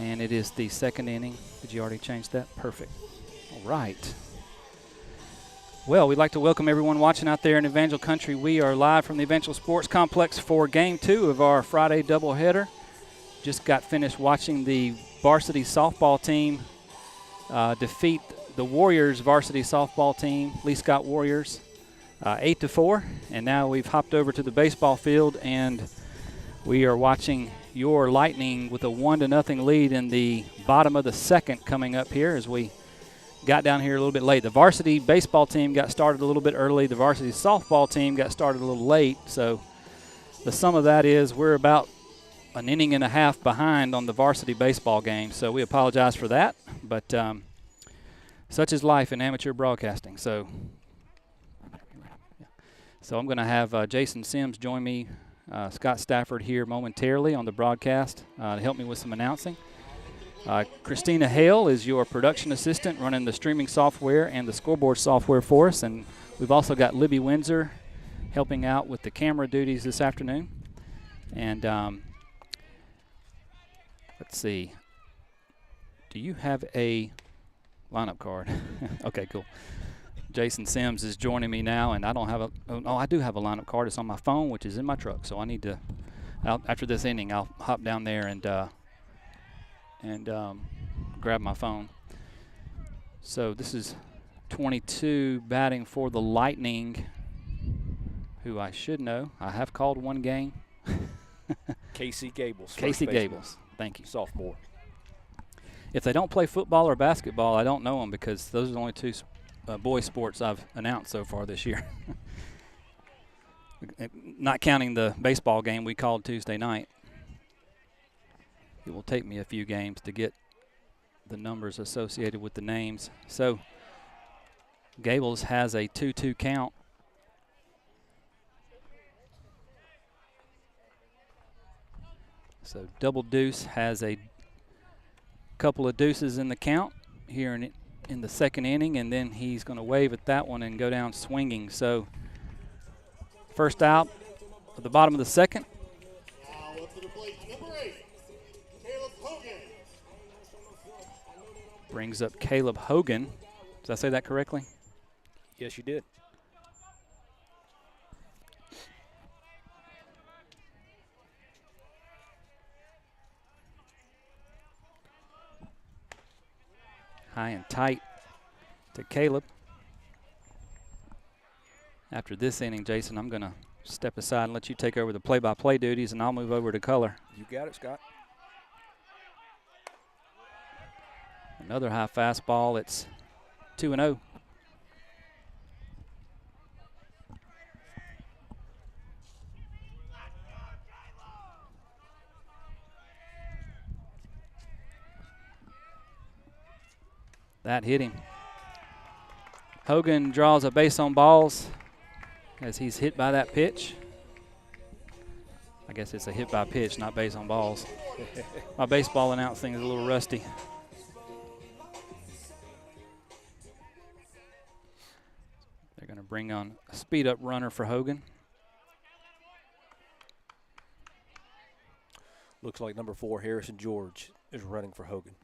And it is the second inning. Did you already change that? Perfect. All right. Well, we'd like to welcome everyone watching out there in Evangel Country. We are live from the Evangel Sports Complex for Game 2 of our Friday doubleheader. Just got finished watching the varsity softball team defeat the Warriors varsity softball team, Lee Scott Warriors, 8-4. And now we've hopped over to the baseball field, and we are watching your Lightning with a 1-0 lead in the bottom of the second coming up here as we got down here a little bit late. The varsity baseball team got started a little bit early. The varsity softball team got started a little late. So the sum of that is we're about an inning and a half behind on the varsity baseball game. So we apologize for that. But such is life in amateur broadcasting. So I'm going to have Jason Sims join me, Scott Stafford here momentarily on the broadcast to help me with some announcing. Christina Hale is your production assistant running the streaming software and the scoreboard software for us. And we've also got Libby Windsor helping out with the camera duties this afternoon. And let's see. Do you have a lineup card? Okay, cool. Jason Sims is joining me now, and I don't have I do have a lineup card. It's on my phone, which is in my truck. So I need to, after this inning, I'll hop down there and grab my phone. So this is 22 batting for the Lightning, who I should know. I have called one game. Casey Gables. Casey Gables. Thank you. Sophomore. If they don't play football or basketball, I don't know them because those are the only two boy sports I've announced so far this year. Not counting the baseball game we called Tuesday night. It will take me a few games to get the numbers associated with the names. So Gables has a 2-2 count. So Double Deuce has a couple of deuces in the count here in the second inning, and then he's going to wave at that one and go down swinging. So first out at the bottom of the second. Now up to the plate, number 8, Caleb Hogan. Brings up Caleb Hogan. Did I say that correctly? Yes, you did. High and tight to Caleb. After this inning, Jason, I'm going to step aside and let you take over the play-by-play duties, and I'll move over to color. You got it, Scott. Another high fastball. It's 2-0. That hit him. Hogan draws a base on balls as he's hit by that pitch. I guess it's a hit by pitch, not base on balls. My baseball announcing is a little rusty. They're going to bring on a speed-up runner for Hogan. Looks like number 4, Harrison George, is running for Hogan.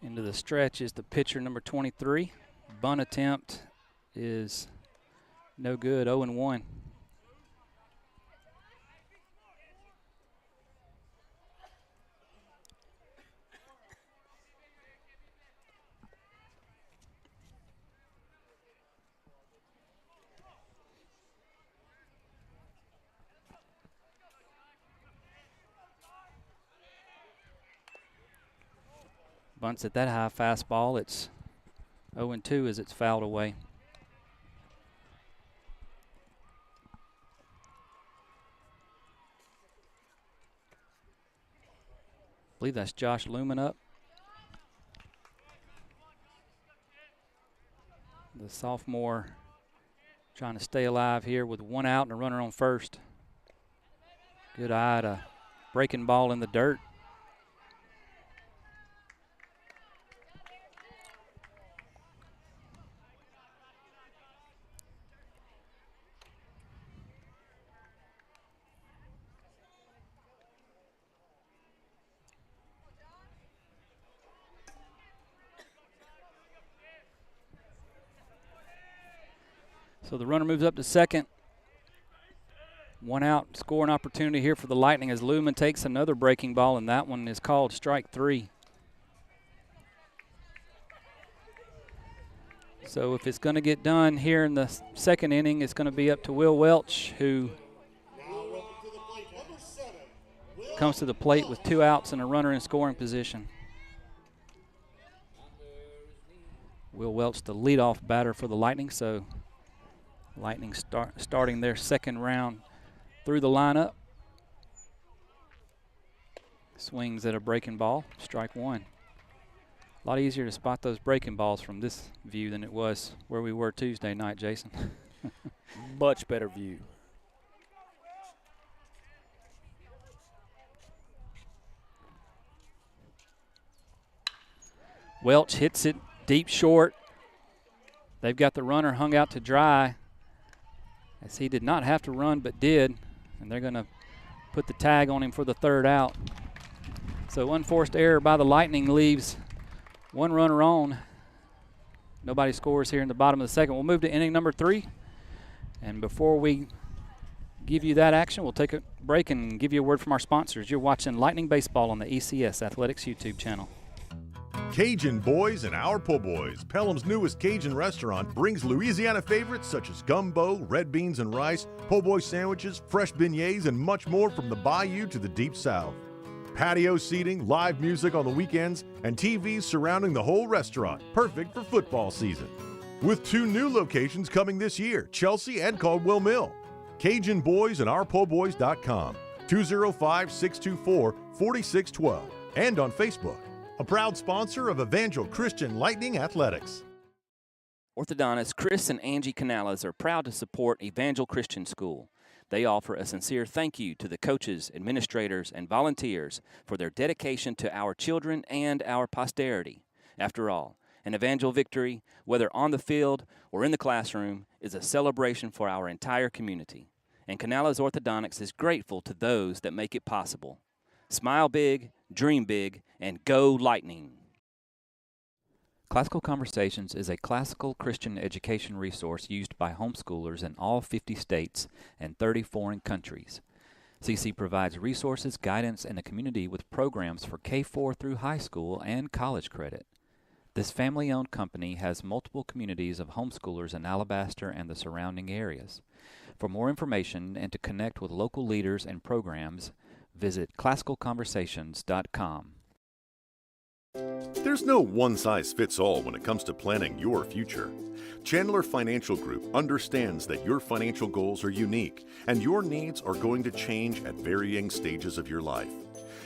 Into the stretch is the pitcher, number 23. Bunt attempt is no good, 0-1. Bunts at that high fastball. It's 0-2 as it's fouled away. I believe that's Josh Lumen up. The sophomore Trying to stay alive here with one out and a runner on first. Good eye to breaking ball in the dirt. So the runner moves up to second. One out, scoring opportunity here for the Lightning as Lumen takes another breaking ball, and that one is called strike 3. So if it's going to get done here in the second inning, it's going to be up to Will Welch, who comes to the plate with 2 outs and a runner in scoring position. Will Welch, the leadoff batter for the Lightning, so Lightning starting their second round through the lineup. Swings at a breaking ball, strike 1. A lot easier to spot those breaking balls from this view than it was where we were Tuesday night, Jason. Much better view. Welch hits it deep short. They've got the runner hung out to dry, as he did not have to run but did, and they're going to put the tag on him for the 3rd out. So unforced error by the Lightning leaves one runner on. Nobody scores here in the bottom of the second. We'll move to inning number 3, and before we give you that action, we'll take a break and give you a word from our sponsors. You're watching Lightning Baseball on the ECS Athletics YouTube channel. Cajun Boys and Our Po' Boys, Pelham's newest Cajun restaurant, brings Louisiana favorites such as gumbo, red beans and rice, po' boy sandwiches, fresh beignets, and much more from the bayou to the deep south. Patio seating, live music on the weekends, and TVs surrounding the whole restaurant, perfect for football season. With 2 new locations coming this year, Chelsea and Caldwell Mill. Cajun Boys and OurPo'Boys.com, 205-624-4612, and on Facebook. A proud sponsor of Evangel Christian Lightning Athletics. Orthodontists Chris and Angie Canales are proud to support Evangel Christian School. They offer a sincere thank you to the coaches, administrators, and volunteers for their dedication to our children and our posterity. After all, an Evangel victory, whether on the field or in the classroom, is a celebration for our entire community. And Canales Orthodontics is grateful to those that make it possible. Smile big, dream big, and go Lightning. Classical Conversations is a classical Christian education resource used by homeschoolers in all 50 states and 30 foreign countries. CC provides resources, guidance, and a community with programs for K-4 through high school and college credit. This family-owned company has multiple communities of homeschoolers in Alabaster and the surrounding areas. For more information and to connect with local leaders and programs, visit classicalconversations.com. There's no one-size-fits-all when it comes to planning your future. Chandler Financial Group understands that your financial goals are unique and your needs are going to change at varying stages of your life.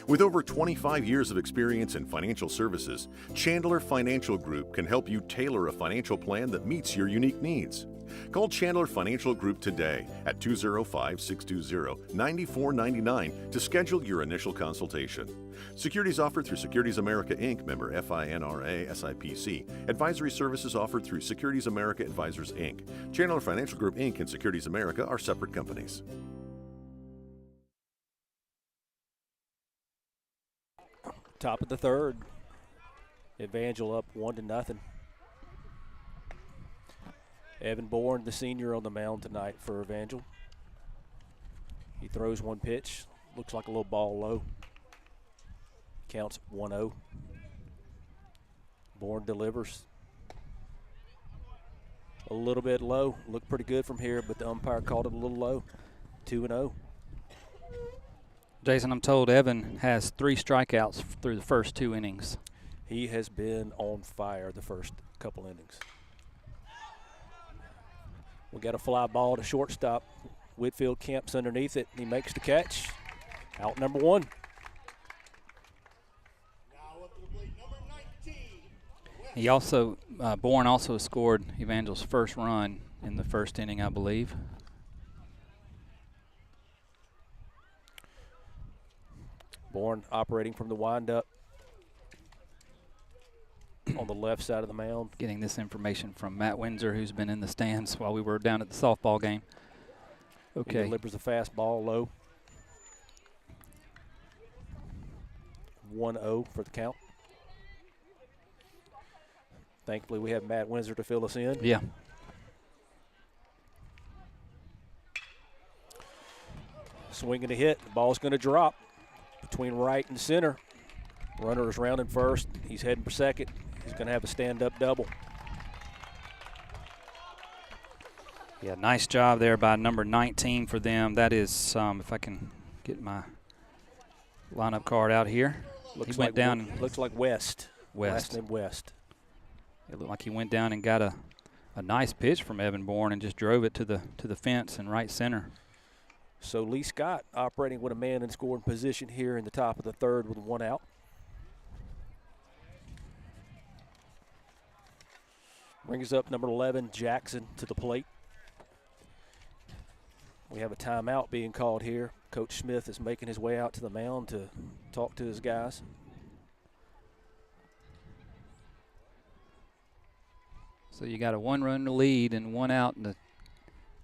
With over 25 years of experience in financial services, Chandler Financial Group can help you tailor a financial plan that meets your unique needs. Call Chandler Financial Group today at 205-620-9499 to schedule your initial consultation. Securities offered through Securities America Inc., member FINRA SIPC. Advisory services offered through Securities America Advisors Inc. Chandler Financial Group Inc. and Securities America are separate companies. Top of the 3rd. Evangel up 1-0. Evan Bourne, the senior, on the mound tonight for Evangel. He throws one pitch. Looks like a little ball low. Counts 1-0. Bourne delivers. A little bit low. Looked pretty good from here, but the umpire called it a little low. 2-0. Jason, I'm told Evan has 3 strikeouts through the first 2 innings. He has been on fire the first couple innings. We got a fly ball to shortstop. Whitfield camps underneath it. He makes the catch. Out number 1. Now up to the plate, number 19, He also, Bourne also scored Evangel's first run in the first inning, I believe. Bourne operating from the windup on the left side of the mound. Getting this information from Matt Windsor, who's been in the stands while we were down at the softball game. He Okay. delivers a fastball low. 1-0 for the count. Thankfully, we have Matt Windsor to fill us in. Yeah. Swinging a hit. The ball's going to drop between right and center. Runner is rounding first. He's heading for second. He's going to have a stand-up double. Yeah, nice job there by number 19 for them. That is, if I can get my lineup card out here. Looks He went like down. Looks like West. West. Last name West. It looked like he went down and got a nice pitch from Evan Bourne and just drove it to the fence in right center. So Lee Scott operating with a man in scoring position here in the top of the third with 1 out. Brings up number 11, Jackson, to the plate. We have a timeout being called here. Coach Smith is making his way out to the mound to talk to his guys. So you got a 1-run lead and 1 out in the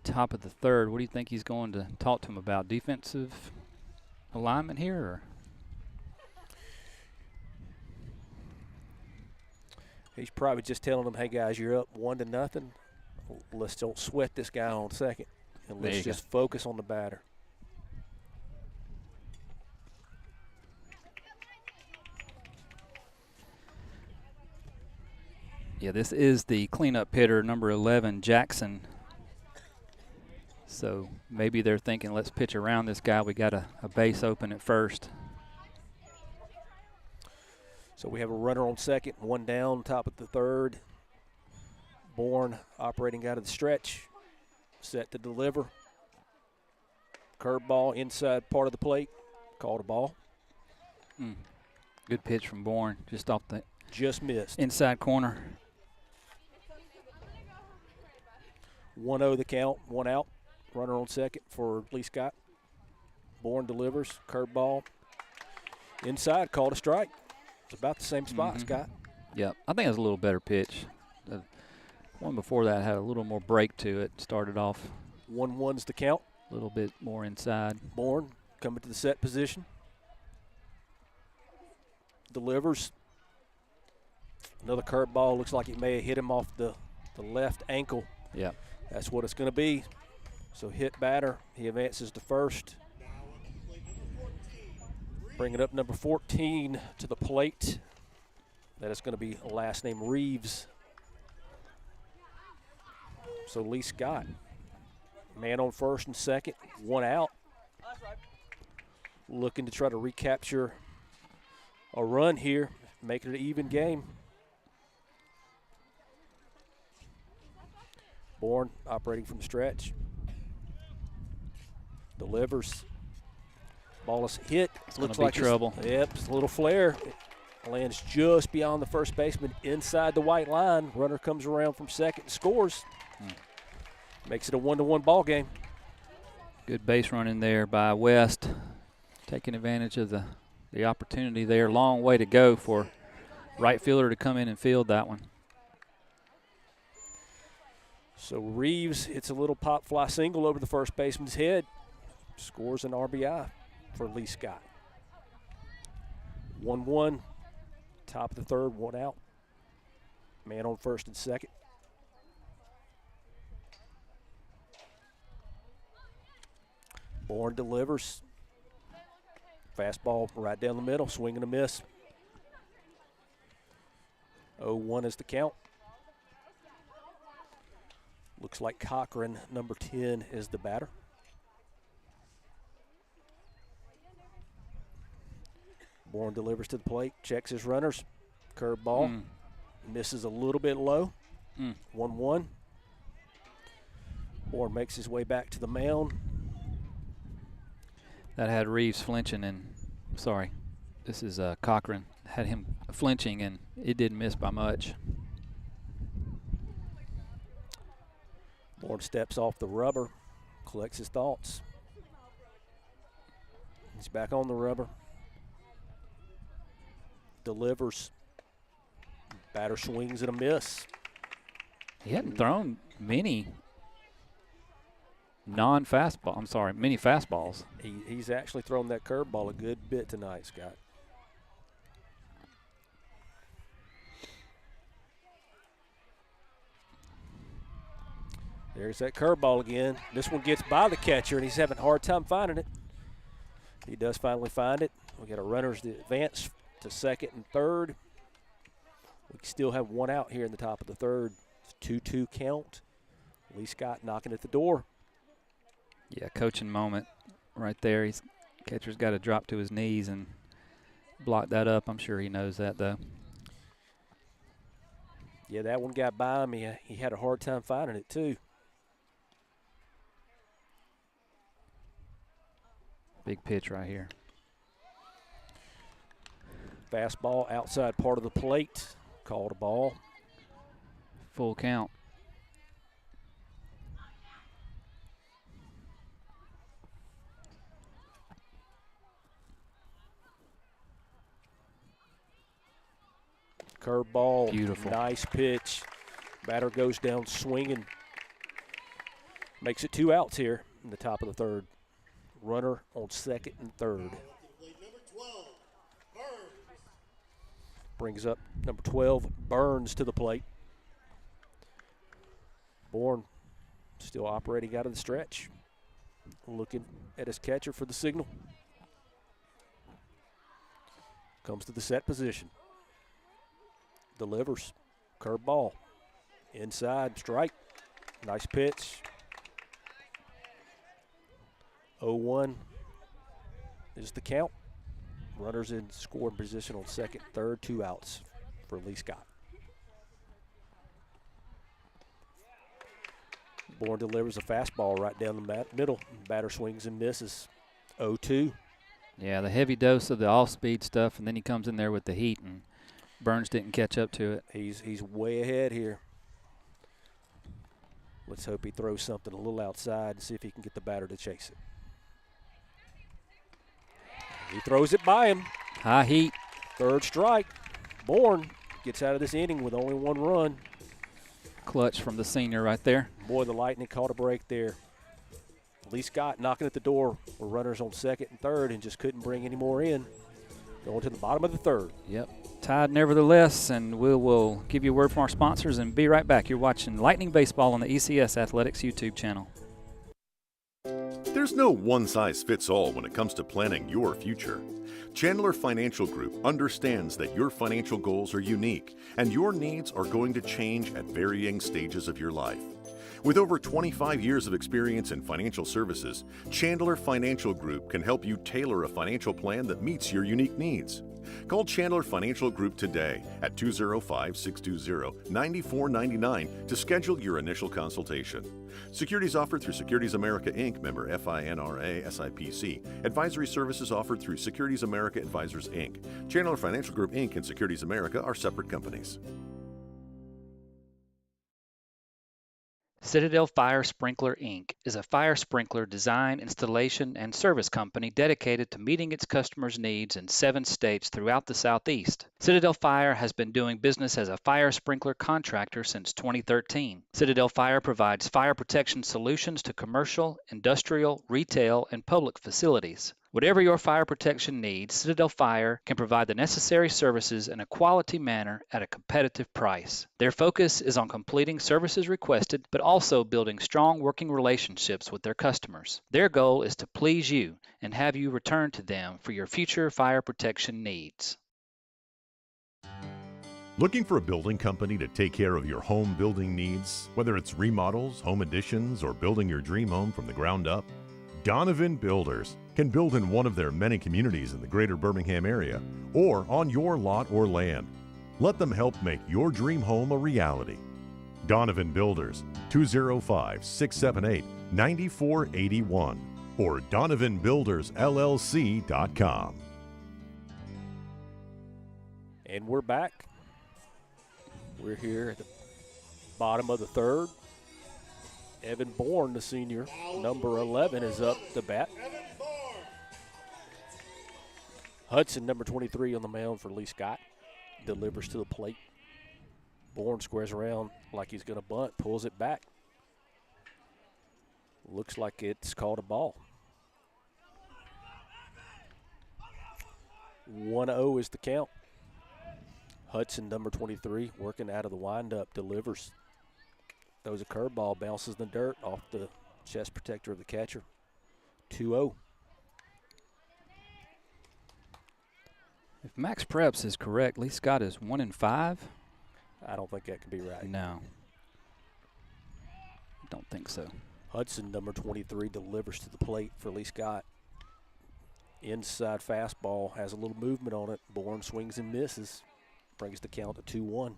top of the third. What do you think he's going to talk to him about? Defensive alignment here? Or? He's probably just telling them, hey, guys, you're up 1-0. Let's don't sweat this guy on second, and There let's you just focus on the batter. Yeah, this is the cleanup hitter, number 11, Jackson. So maybe they're thinking, let's pitch around this guy. We got a base open at first. So we have a runner on second, 1 down, top of the third. Bourne operating out of the stretch, set to deliver. Curveball inside part of the plate, called a ball. Good pitch from Bourne, just off the Just missed. inside corner. 1-0 the count, 1 out. Runner on second for Lee Scott. Bourne delivers, curveball. Inside, called a strike. It's about the same spot, Scott. Yep, I think it was a little better pitch. The one before that had a little more break to it. Started off 1-1's the count. a little bit more inside. Bourne coming to the set position. Delivers. Another curveball. Looks like it may have hit him off the left ankle. Yep. That's what it's going to be. So hit batter. He advances to first. Bringing up number 14 to the plate. That is going to be last name Reeves. So Lee Scott, man on first and second, 1 out. Looking to try to recapture a run here, make it an even game. Bourne operating from the stretch. Delivers. Ball is hit. Looks like trouble. Yep, it's a little flare. It lands just beyond the first baseman inside the white line. Runner comes around from second and scores. Makes it a 1-1 ball game. Good base running there by West, taking advantage of the opportunity there. Long way to go for right fielder to come in and field that one. So Reeves hits a little pop fly single over the first baseman's head. Scores an RBI for Lee Scott. 1-1, top of the third, 1 out. Man on first and second. Bourne delivers. Fastball right down the middle, swing and a miss. 0-1 is the count. Looks like Cochran, number 10, is the batter. Bourne delivers to the plate, checks his runners. Curveball, misses a little bit low. 1-1. Bourne makes his way back to the mound. That had Reeves flinching this is Cochran, had him flinching, and it didn't miss by much. Bourne steps off the rubber, collects his thoughts. He's back on the rubber. Delivers. Batter swings and a miss. He hadn't thrown many many fastballs. He's actually thrown that curveball a good bit tonight, Scott. There's that curveball again. This one gets by the catcher, and he's having a hard time finding it. He does finally find it. We got a runner's advance to second and third. We still have one out here in the top of the third. 2-2 count. Lee Scott knocking at the door. Yeah, coaching moment right there. Catcher's got to drop to his knees and block that up. I'm sure he knows that, though. Yeah, that one got by him. He had a hard time finding it, too. Big pitch right here. Fastball outside part of the plate. Called a ball. Full count. Curveball. Beautiful. Nice pitch. Batter goes down swinging. Makes it 2 outs here in the top of the third. Runner on second and third. Number 12, Burns. Brings up number 12, Burns, to the plate. Bourne still operating out of the stretch. Looking at his catcher for the signal. Comes to the set position. Delivers. Curveball. Inside, strike. Nice pitch. 0-1 is the count. Runners in scoring position on second, third, 2 outs for Lee Scott. Bourne delivers a fastball right down the middle. Batter swings and misses. 0-2. Yeah, the heavy dose of the off-speed stuff, and then he comes in there with the heat, and Burns didn't catch up to it. He's way ahead here. Let's hope he throws something a little outside and see if he can get the batter to chase it. He throws it by him. High heat. Third strike. Bourne gets out of this inning with only 1 run. Clutch from the senior right there. Boy, the Lightning caught a break there. Lee Scott knocking at the door with runners on second and third and just couldn't bring any more in. Going to the bottom of the third. Yep. Tied nevertheless, and we will give you a word from our sponsors and be right back. You're watching Lightning Baseball on the ECS Athletics YouTube channel. There's no one-size-fits-all when it comes to planning your future. Chandler Financial Group understands that your financial goals are unique and your needs are going to change at varying stages of your life. With over 25 years of experience in financial services, Chandler Financial Group can help you tailor a financial plan that meets your unique needs. Call Chandler Financial Group today at 205-620-9499 to schedule your initial consultation. Securities offered through Securities America Inc., member FINRA SIPC. Advisory services offered through Securities America Advisors Inc. Chandler Financial Group Inc. and Securities America are separate companies. Citadel Fire Sprinkler, Inc. is a fire sprinkler design, installation, and service company dedicated to meeting its customers' needs in 7 states throughout the Southeast. Citadel Fire has been doing business as a fire sprinkler contractor since 2013. Citadel Fire provides fire protection solutions to commercial, industrial, retail, and public facilities. Whatever your fire protection needs, Citadel Fire can provide the necessary services in a quality manner at a competitive price. Their focus is on completing services requested, but also building strong working relationships with their customers. Their goal is to please you and have you return to them for your future fire protection needs. Looking for a building company to take care of your home building needs, whether it's remodels, home additions, or building your dream home from the ground up? Donovan Builders can build in one of their many communities in the greater Birmingham area or on your lot or land. Let them help make your dream home a reality. Donovan Builders, 205-678-9481 or DonovanBuildersLLC.com. And we're back. We're here at the bottom of the third. Evan Bourne, the senior, number 11, is up to bat. Hudson, number 23, on the mound for Lee Scott. Delivers to the plate. Bourne squares around like he's going to bunt, pulls it back. Looks like it's called a ball. 1-0 is the count. Hudson, number 23, working out of the windup, delivers. Throws a curveball, bounces in the dirt off the chest protector of the catcher. 2-0. If Max Preps is correct, Lee Scott is 1-5. I don't think that can be right. No. Don't think so. Hudson, number 23, delivers to the plate for Lee Scott. Inside fastball, has a little movement on it. Bourne swings and misses. Brings the count to 2-1.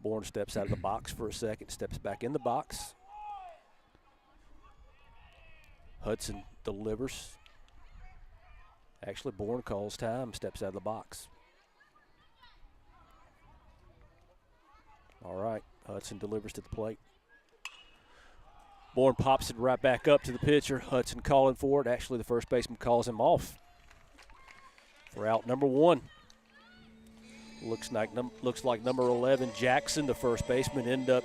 Bourne steps out of the box for a second, steps back in the box. Hudson delivers. Actually, Bourne calls time, steps out of the box. All right, Hudson delivers to the plate. Bourne pops it right back up to the pitcher. Hudson calling for it. Actually, the first baseman calls him off for out number 1. Looks like number 11, Jackson, the first baseman, end up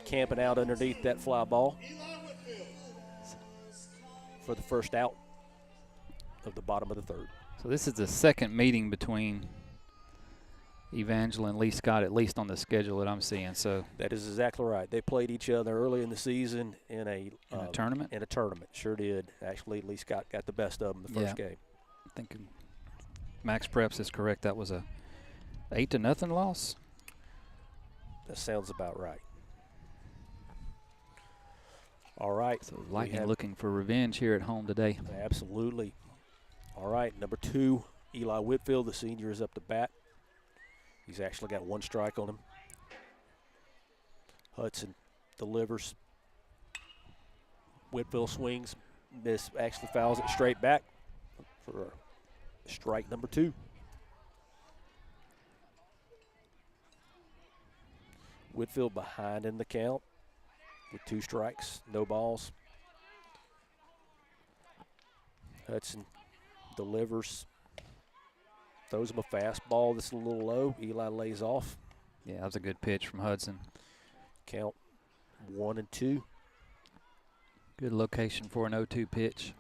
camping out underneath that fly ball for the first out of the bottom of the third. So this is the second meeting between Evangel and Lee Scott, at least on the schedule that I'm seeing. So that is exactly right. They played each other early in the season in a tournament. In a tournament, sure did. Actually, Lee Scott got the best of them the first game. I think Max Preps is correct. That was a 8-0 loss. That sounds about right. All right. So Lightning looking for revenge here at home today. Absolutely. All right, number 2, Eli Whitfield, the senior, is up to bat. He's actually got 1 strike on him. Hudson delivers. Whitfield swings. Miss, actually fouls it straight back for strike number 2. Whitfield behind in the count with 2 strikes, no balls. Hudson delivers, throws him a fastball that's a little low. Eli lays off. Yeah, that was a good pitch from Hudson. Count 1-2. Good location for an 0-2 pitch.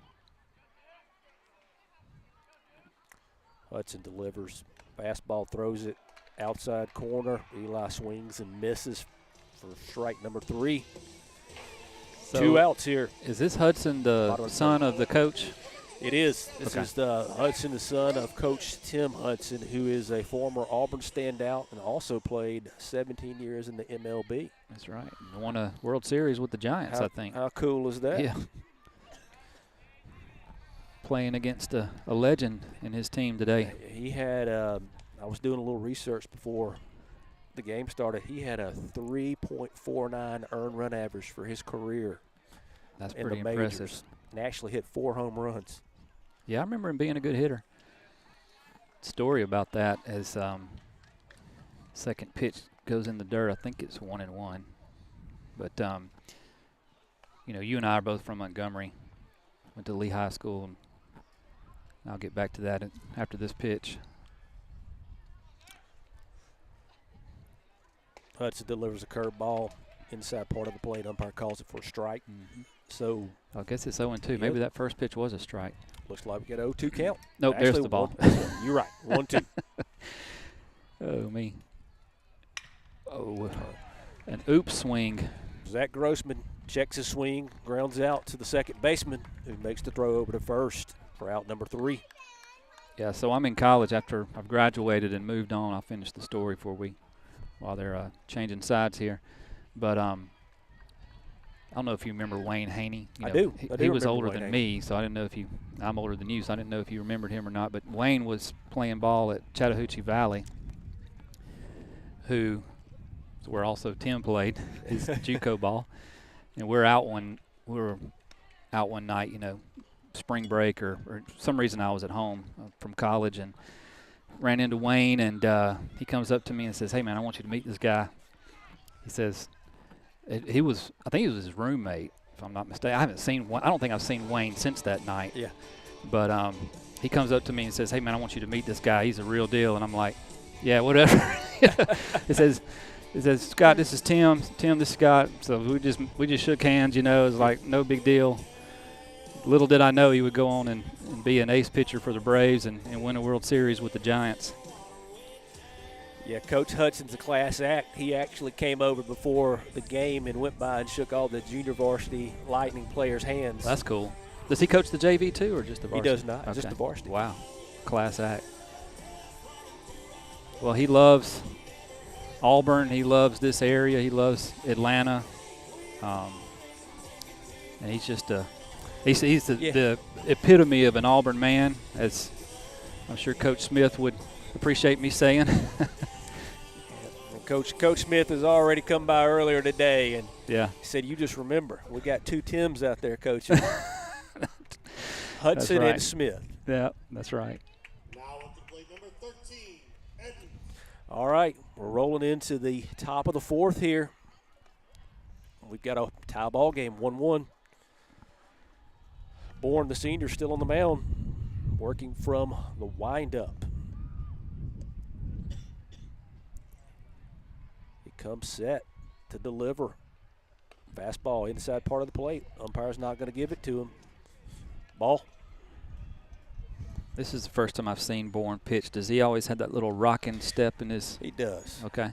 Hudson delivers. Fastball, throws it outside corner. Eli swings and misses for strike number 3. So 2 outs here. Is this Hudson the son of the coach? It is. This is Hudson, the son of Coach Tim Hudson, who is a former Auburn standout and also played 17 years in the MLB. That's right. And won a World Series with the Giants, I think. How cool is that? Yeah. Playing against a legend in his team today. He had, I was doing a little research before the game started. He had a 3.49 earned run average for his career. That's in pretty the majors, impressive. and actually hit 4 home runs. Yeah, I remember him being a good hitter. Story about that as second pitch goes in the dirt. I think it's 1-1. But, you and I are both from Montgomery. Went to Lee High School, and I'll get back to that after this pitch. Hudson delivers a curveball inside part of the plate. Umpire calls it for a strike. Mm-hmm. So I guess it's 0-2. Maybe that first pitch was a strike. Looks like we got an 0-2 count. Nope, Actually, there's the ball. You're right, 1-2. Oh, me. Oh, an oops swing. Zach Grossman checks his swing, grounds out to the second baseman, who makes the throw over to first for out number 3. Yeah, so I'm in college after I've graduated and moved on. I'll finish the story while they're changing sides here. But I don't know if you remember Wayne Haney. I do. He was older Wayne than Haney. me, so I didn't know I'm older than you, so I didn't know if you remembered him or not. But Wayne was playing ball at Chattahoochee Valley, who is where also Tim played his JUCO ball. And we were out one night, spring break or some reason I was at home from college, and ran into Wayne, and he comes up to me and says, "Hey, man, I want you to meet this guy." He says, I think he was his roommate, if I'm not mistaken. I don't think I've seen Wayne since that night. Yeah. But he comes up to me and says, "Hey, man, I want you to meet this guy. He's a real deal." And I'm like, "Yeah, whatever." He says, "Scott, this is Tim. Tim, this is Scott." So we just shook hands, It was like no big deal. Little did I know he would go on and be an ace pitcher for the Braves and win a World Series with the Giants. Yeah, Coach Hudson's a class act. He actually came over before the game and went by and shook all the junior varsity Lightning players' hands. That's cool. Does he coach the JV too, or just the varsity? He does not, just the varsity. Wow, class act. Well, he loves Auburn. He loves this area. He loves Atlanta. And he's just he's the epitome of an Auburn man, as I'm sure Coach Smith would appreciate me saying. Coach Smith has already come by earlier today, and yeah, he said, "You just remember, we got two Tims out there coaching, Hudson right. and Smith." Yeah, that's right. Now up to plate number 13, Edens. All right, we're rolling into the top of the fourth here. We've got a tie ball game, 1-1. Bourne, the senior, still on the mound, working from the windup. He comes set to deliver. Fastball inside part of the plate. Umpire's not going to give it to him. Ball. This is the first time I've seen Bourne pitch. Does he always have that little rocking step in his? He does. Okay.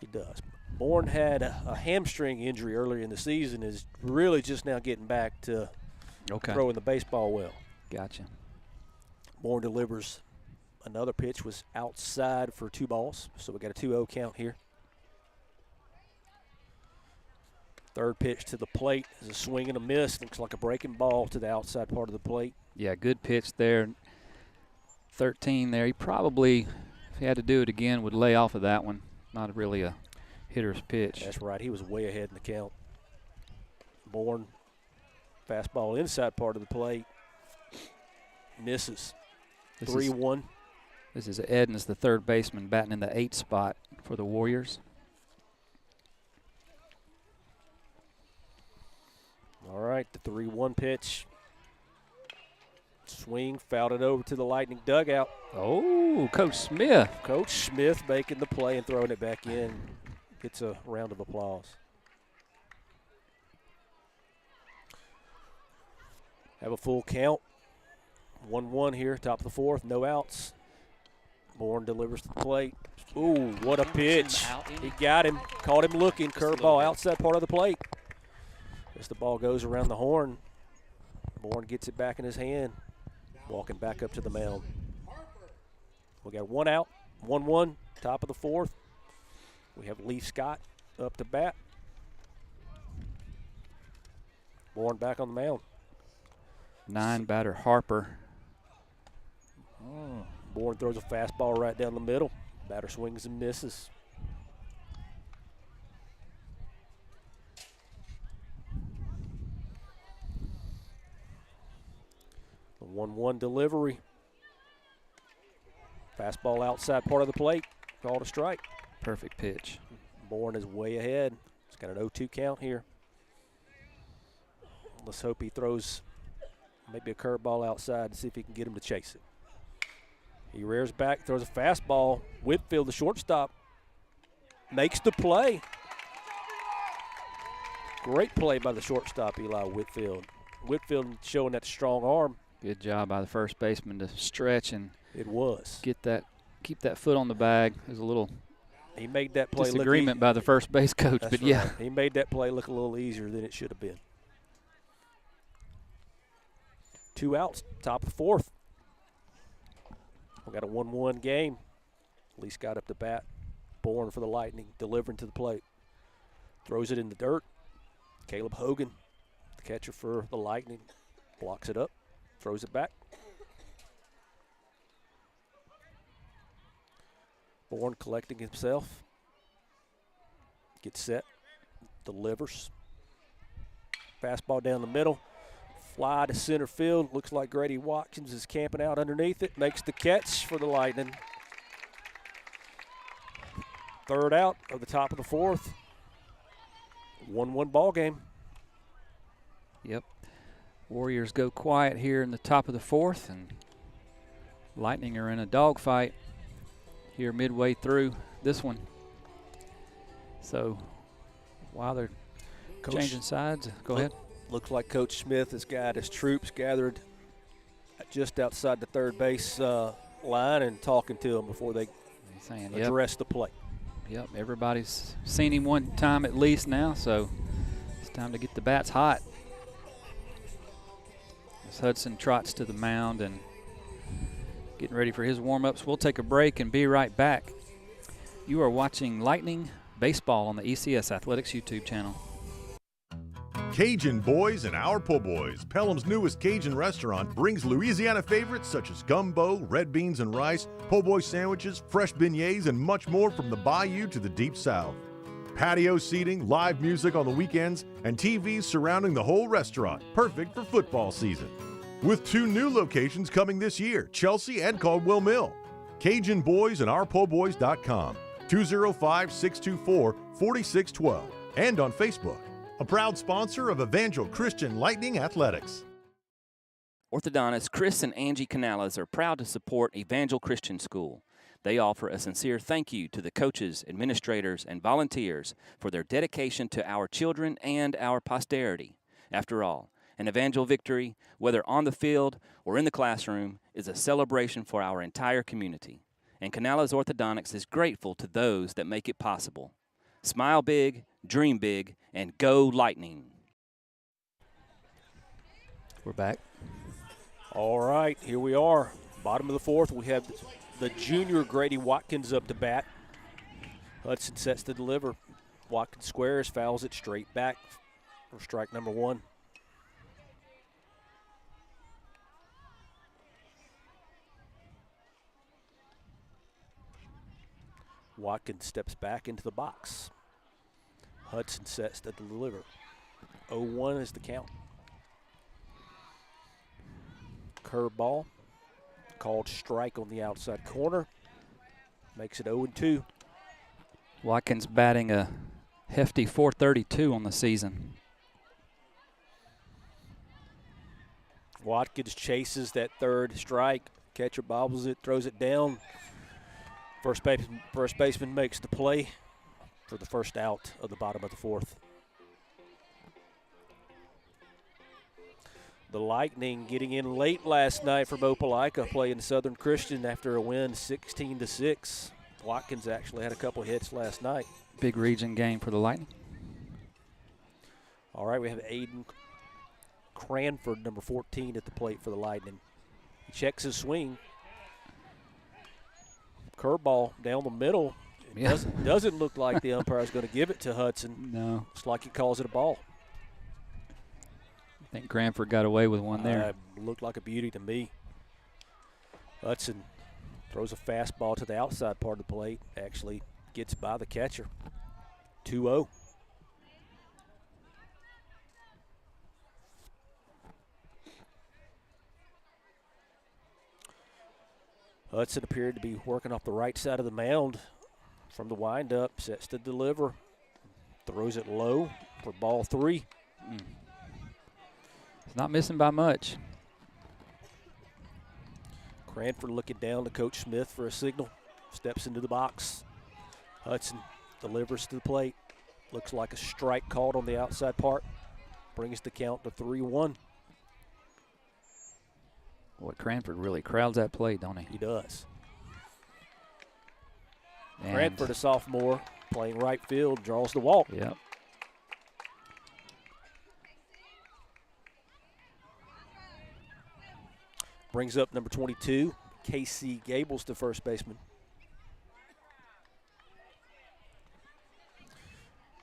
He does. Bourne had a hamstring injury earlier in the season, is really just now getting back to throwing the baseball well. Gotcha. Bourne delivers another pitch, was outside for 2 balls, so we got a 2-0 count here. Third pitch to the plate is a swing and a miss. Looks like a breaking ball to the outside part of the plate. Yeah, good pitch there. 13 there. He probably, if he had to do it again, would lay off of that one. Not really a hitter's pitch. That's right. He was way ahead in the count. Bourne, fastball inside part of the plate. Misses. 3-1. This is Edens, the third baseman, batting in the 8th spot for the Warriors. All right, the 3-1 pitch. Swing, fouled it over to the Lightning dugout. Oh, Coach Smith. Coach Smith making the play and throwing it back in. Gets a round of applause. Have a full count. 1-1 here, top of the fourth, no outs. Bourne delivers to the plate. Ooh, what a pitch. He got him, caught him looking, curveball outside part of the plate. As the ball goes around the horn, Bourne gets it back in his hand, walking back up to the mound. We got 1 out, 1-1, top of the fourth. We have Lee Scott up to bat. Bourne back on the mound. 9 batter Harper. Bourne throws a fastball right down the middle. Batter swings and misses. The 1-1 delivery. Fastball outside part of the plate. Called a strike. Perfect pitch. Bourne is way ahead. He's got an 0-2 count here. Let's hope he throws maybe a curveball outside to see if he can get him to chase it. He rears back, throws a fastball. Whitfield, the shortstop, makes the play. Great play by the shortstop, Eli Whitfield. Whitfield showing that strong arm. Good job by the first baseman to stretch and It was. keep that foot on the bag. There's a little He made that play disagreement by the first base coach, That's but right. yeah. He made that play look a little easier than it should have been. 2 outs, top of the fourth. We got a 1-1 game. Lee Scott up to bat. Bourne for the Lightning, delivering to the plate. Throws it in the dirt. Caleb Hogan, the catcher for the Lightning, blocks it up, throws it back. Bourne collecting himself. Gets set. Delivers. Fastball down the middle. Fly to center field. Looks like Grady Watkins is camping out underneath it. Makes the catch for the Lightning. Third out of the top of the fourth. 1-1 ball game. Yep. Warriors go quiet here in the top of the fourth, and Lightning are in a dogfight here midway through this one. So while they're changing sides, go ahead. Looks like Coach Smith has got his troops gathered just outside the third base line and talking to them before they address the play. Yep, everybody's seen him one time at least now, so it's time to get the bats hot. As Hudson trots to the mound and getting ready for his warm-ups. We'll take a break and be right back. You are watching Lightning Baseball on the ECS Athletics YouTube channel. Cajun Boys and Our Po' Boys, Pelham's newest Cajun restaurant, brings Louisiana favorites such as gumbo, red beans and rice, po' boy sandwiches, fresh beignets, and much more from the bayou to the deep south. Patio seating, live music on the weekends, and TVs surrounding the whole restaurant, perfect for football season. With 2 new locations coming this year, Chelsea and Caldwell Mill. Cajun Boys and OurPo'Boys.com, 205-624-4612, and on Facebook. A proud sponsor of Evangel Christian Lightning Athletics. Orthodontists Chris and Angie Canales are proud to support Evangel Christian School. They offer a sincere thank you to the coaches, administrators, and volunteers for their dedication to our children and our posterity. After all, an Evangel victory, whether on the field or in the classroom, is a celebration for our entire community. And Canales Orthodontics is grateful to those that make it possible. Smile big, dream big, and go Lightning. We're back. All right, here we are. Bottom of the fourth, we have the junior Grady Watkins up to bat. Hudson sets to deliver. Watkins squares, fouls it straight back for strike number 1. Watkins steps back into the box. Hudson sets to deliver. 0-1 is the count. Curveball, called strike on the outside corner. Makes it 0-2. Watkins batting a hefty .432 on the season. Watkins chases that third strike. Catcher bobbles it, throws it down. First baseman makes the play for the first out of the bottom of the fourth. The Lightning getting in late last night from Opelika, playing Southern Christian after a win 16-6. Watkins actually had a couple hits last night. Big region game for the Lightning. All right, we have Aiden Cranford, number 14, at the plate for the Lightning. He checks his swing. Curveball down the middle. It doesn't look like the umpire is going to give it to Hudson. No. It's like he calls it a ball. I think Cranford got away with one there. Looked like a beauty to me. Hudson throws a fastball to the outside part of the plate. Actually gets by the catcher. 2-0. Hudson appeared to be working off the right side of the mound from the windup. Sets to deliver. Throws it low for ball 3. It's not missing by much. Cranford looking down to Coach Smith for a signal. Steps into the box. Hudson delivers to the plate. Looks like a strike called on the outside part. Brings the count to 3-1. Boy, Cranford really crowds that plate, don't he? He does. And Cranford, a sophomore, playing right field, draws the walk. Yep. Brings up number 22, Casey Gables, to first baseman.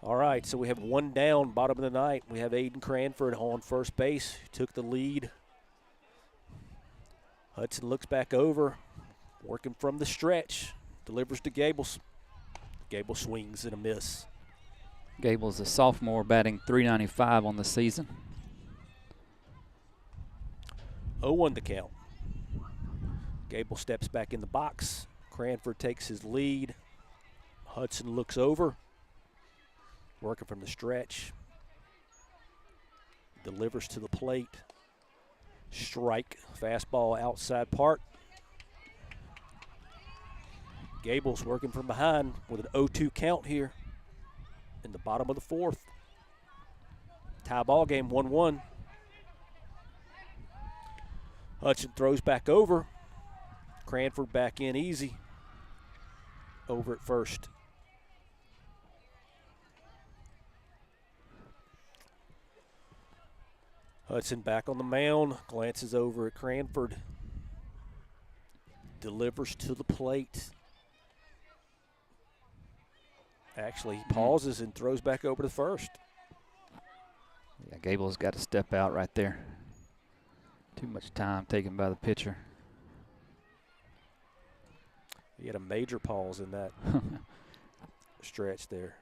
All right, so we have one down, bottom of the ninth. We have Aiden Cranford on first base, who took the lead. Hudson looks back over, working from the stretch, delivers to Gables. Gables swings and a miss. Gables, a sophomore, batting .395 on the season. 0-1 the count. Gable steps back in the box. Cranford takes his lead. Hudson looks over, working from the stretch. Delivers to the plate. Strike, fastball outside part. Gable's working from behind with an 0-2 count here in the bottom of the fourth. Tie ball game, 1-1. Hudson throws back over. Cranford back in easy. Over at first. Hudson back on the mound, glances over at Cranford. Delivers to the plate. Actually, he pauses and throws back over to first. Yeah, Gable's got to step out right there. Too much time taken by the pitcher. He had a major pause in that stretch there.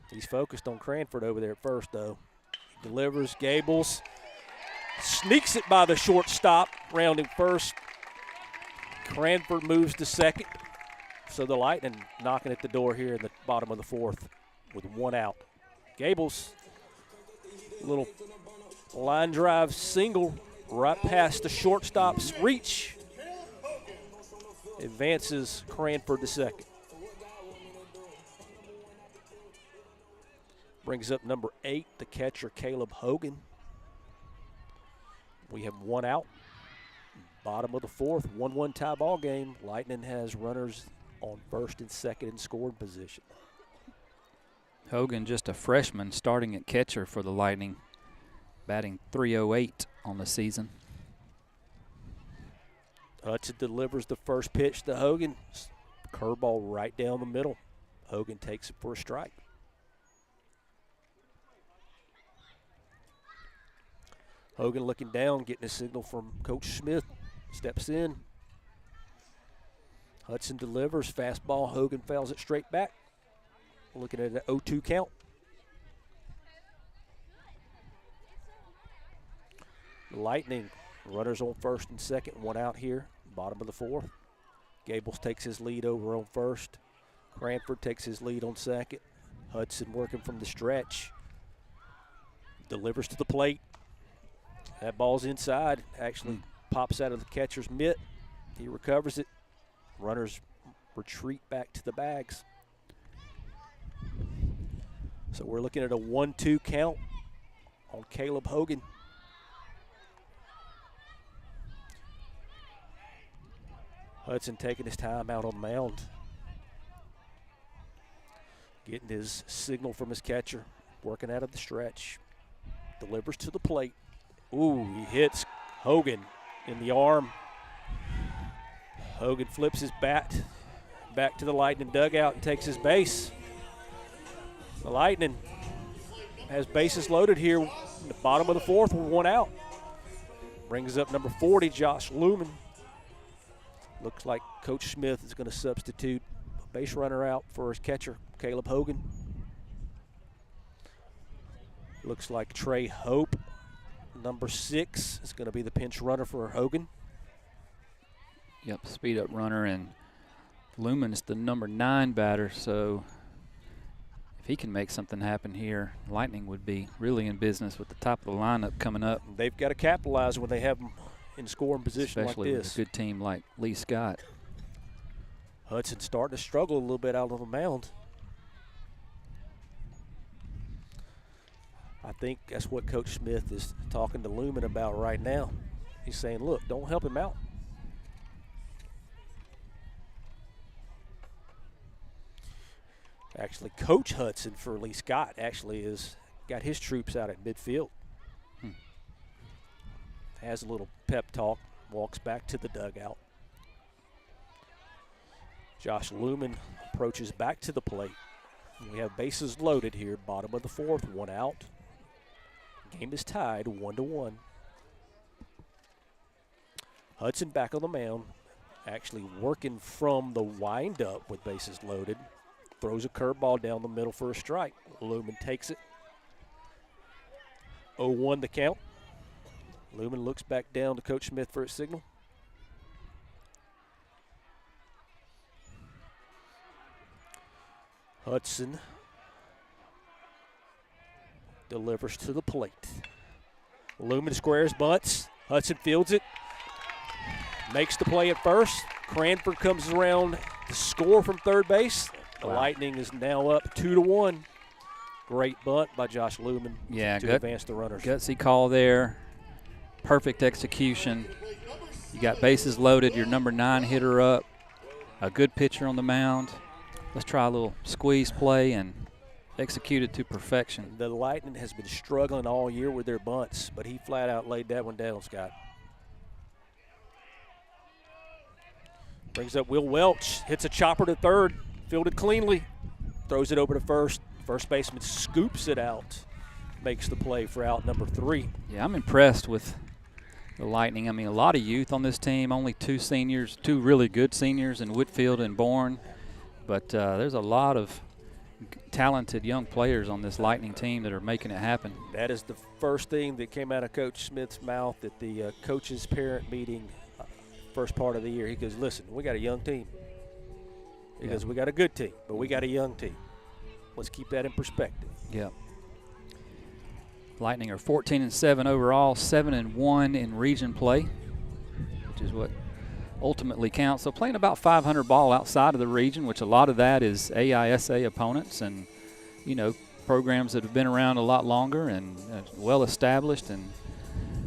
He's focused on Cranford over there at first, though. He delivers. Gables sneaks it by the shortstop, rounding first. Cranford moves to second. So the Lightning knocking at the door here in the bottom of the fourth with 1 out. Gables, little line drive single right past the shortstop's reach. Advances Cranford to second. Brings up number 8, the catcher Caleb Hogan. We have 1 out. Bottom of the fourth, 1-1 tie ball game. Lightning has runners on first and second in scoring position. Hogan, just a freshman, starting at catcher for the Lightning, batting .308 on the season. Hudson delivers the first pitch to Hogan. Curveball right down the middle. Hogan takes it for a strike. Hogan looking down, getting a signal from Coach Smith. Steps in. Hudson delivers. Fastball. Hogan fouls it straight back. Looking at an 0-2 count. Lightning, runners on first and second, 1 out here. Bottom of the fourth. Gables takes his lead over on first. Cranford takes his lead on second. Hudson working from the stretch. Delivers to the plate. That ball's inside. Actually pops out of the catcher's mitt. He recovers it. Runners retreat back to the bags. So we're looking at a 1-2 count on Caleb Hogan. Hudson taking his time out on the mound. Getting his signal from his catcher. Working out of the stretch. Delivers to the plate. Ooh, he hits Hogan in the arm. Hogan flips his bat back to the Lightning dugout and takes his base. The Lightning has bases loaded here in the bottom of the fourth with 1 out. Brings up number 40, Josh Lumen. Looks like Coach Smith is going to substitute a base runner out for his catcher, Caleb Hogan. Looks like Trey Hope, number 6, is going to be the pinch runner for Hogan. Yep, speed up runner, and Lumen is the number 9 batter, so if he can make something happen here, Lightning would be really in business with the top of the lineup coming up. They've got to capitalize when they have them in scoring position especially like this. With a good team like Lee Scott. Hudson starting to struggle a little bit out on the mound. I think that's what Coach Smith is talking to Lumen about right now. He's saying, look, don't help him out. Actually, Coach Hudson for Lee Scott actually has got his troops out at midfield. Has a little pep talk, walks back to the dugout. Josh Lumen approaches back to the plate. We have bases loaded here, bottom of the fourth, 1 out. Game is tied 1-1. Hudson back on the mound, actually working from the windup with bases loaded. Throws a curveball down the middle for a strike. Lumen takes it. 0-1 the count. Lumen looks back down to Coach Smith for a signal. Hudson delivers to the plate. Lumen squares, bunts. Hudson fields it. Makes the play at first. Cranford comes around to score from third base. The Lightning is now up 2-1. Great bunt by Josh Lumen to advance the runners. Gutsy call there. Perfect execution. You got bases loaded, your number 9 hitter up, a good pitcher on the mound. Let's try a little squeeze play and execute it to perfection. The Lightning has been struggling all year with their bunts, but he flat out laid that one down, Scott. Brings up Will Welch, hits a chopper to third, fielded cleanly, throws it over to first. First baseman scoops it out, makes the play for out number 3. Yeah, I'm impressed with the Lightning. I mean, a lot of youth on this team, only 2 seniors, 2 really good seniors in Whitfield and Bourne. But there's a lot of talented young players on this Lightning team that are making it happen. That is the first thing that came out of Coach Smith's mouth at the coaches' parent meeting first part of the year. He goes, listen, we got a young team. He goes, we got a good team, but we got a young team. Let's keep that in perspective. Yeah. Lightning are 14-7 overall, 7-1 in region play, which is what ultimately counts. So playing about 500 ball outside of the region, which a lot of that is AISA opponents and, you know, programs that have been around a lot longer and well established and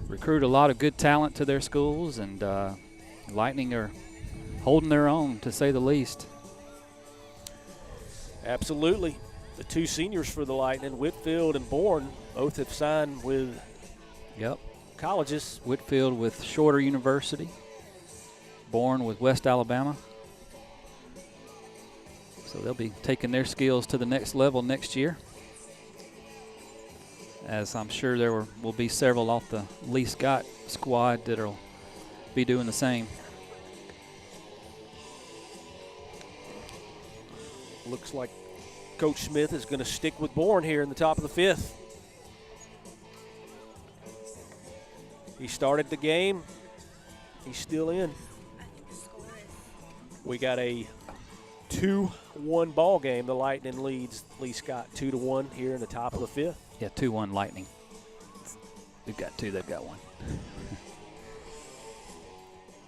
recruit a lot of good talent to their schools. And Lightning are holding their own, to say the least. Absolutely. The 2 seniors for the Lightning, Whitfield and Bourne, both have signed with colleges. Whitfield with Shorter University, Bourne with West Alabama. So they'll be taking their skills to the next level next year, as I'm sure there will be several off the Lee Scott squad that will be doing the same. Looks like Coach Smith is going to stick with Bourne here in the top of the 5th. He started the game. He's still in. We got a 2-1 ball game. The Lightning leads Lee Scott 2-1 here in the top of the 5th. Yeah, 2-1 Lightning. We've got 2, they've got 1.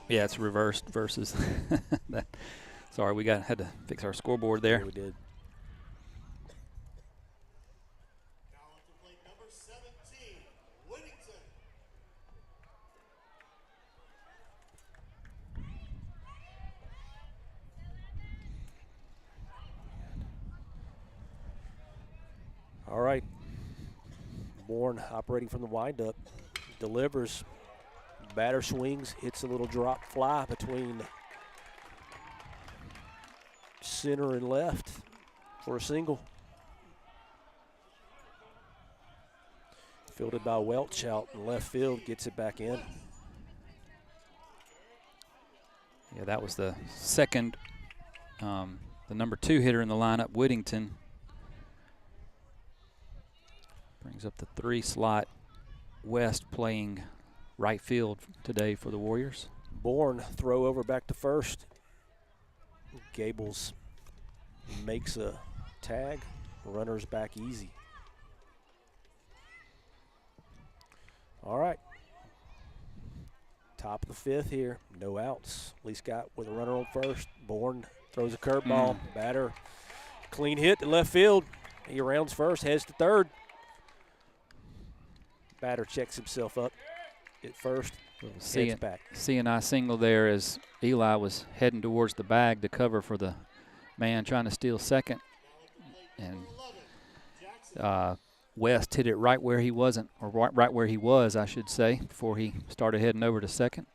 Yeah, it's reversed versus that. Sorry, we had to fix our scoreboard there. Yeah, we did. Now up to plate number 17, Whittington. All right. Bourne operating from the windup, delivers. Batter swings, hits a little drop fly between center and left for a single. Fielded by Welch out in left field, gets it back in. Yeah, that was the second, the number 2 hitter in the lineup, Whittington. Brings up the 3 slot. West playing right field today for the Warriors. Bourne throw over back to first. Gables makes a tag. Runners back easy. All right. Top of the 5th here. No outs. Lee Scott with a runner on first. Bourne throws a curveball. Batter clean hit to left field. He rounds first, heads to third. Batter checks himself up at first. Heads back. CNI single there as Eli was heading towards the bag to cover for the man trying to steal second. And West hit it right where he wasn't, or right where he was, I should say, before he started heading over to second.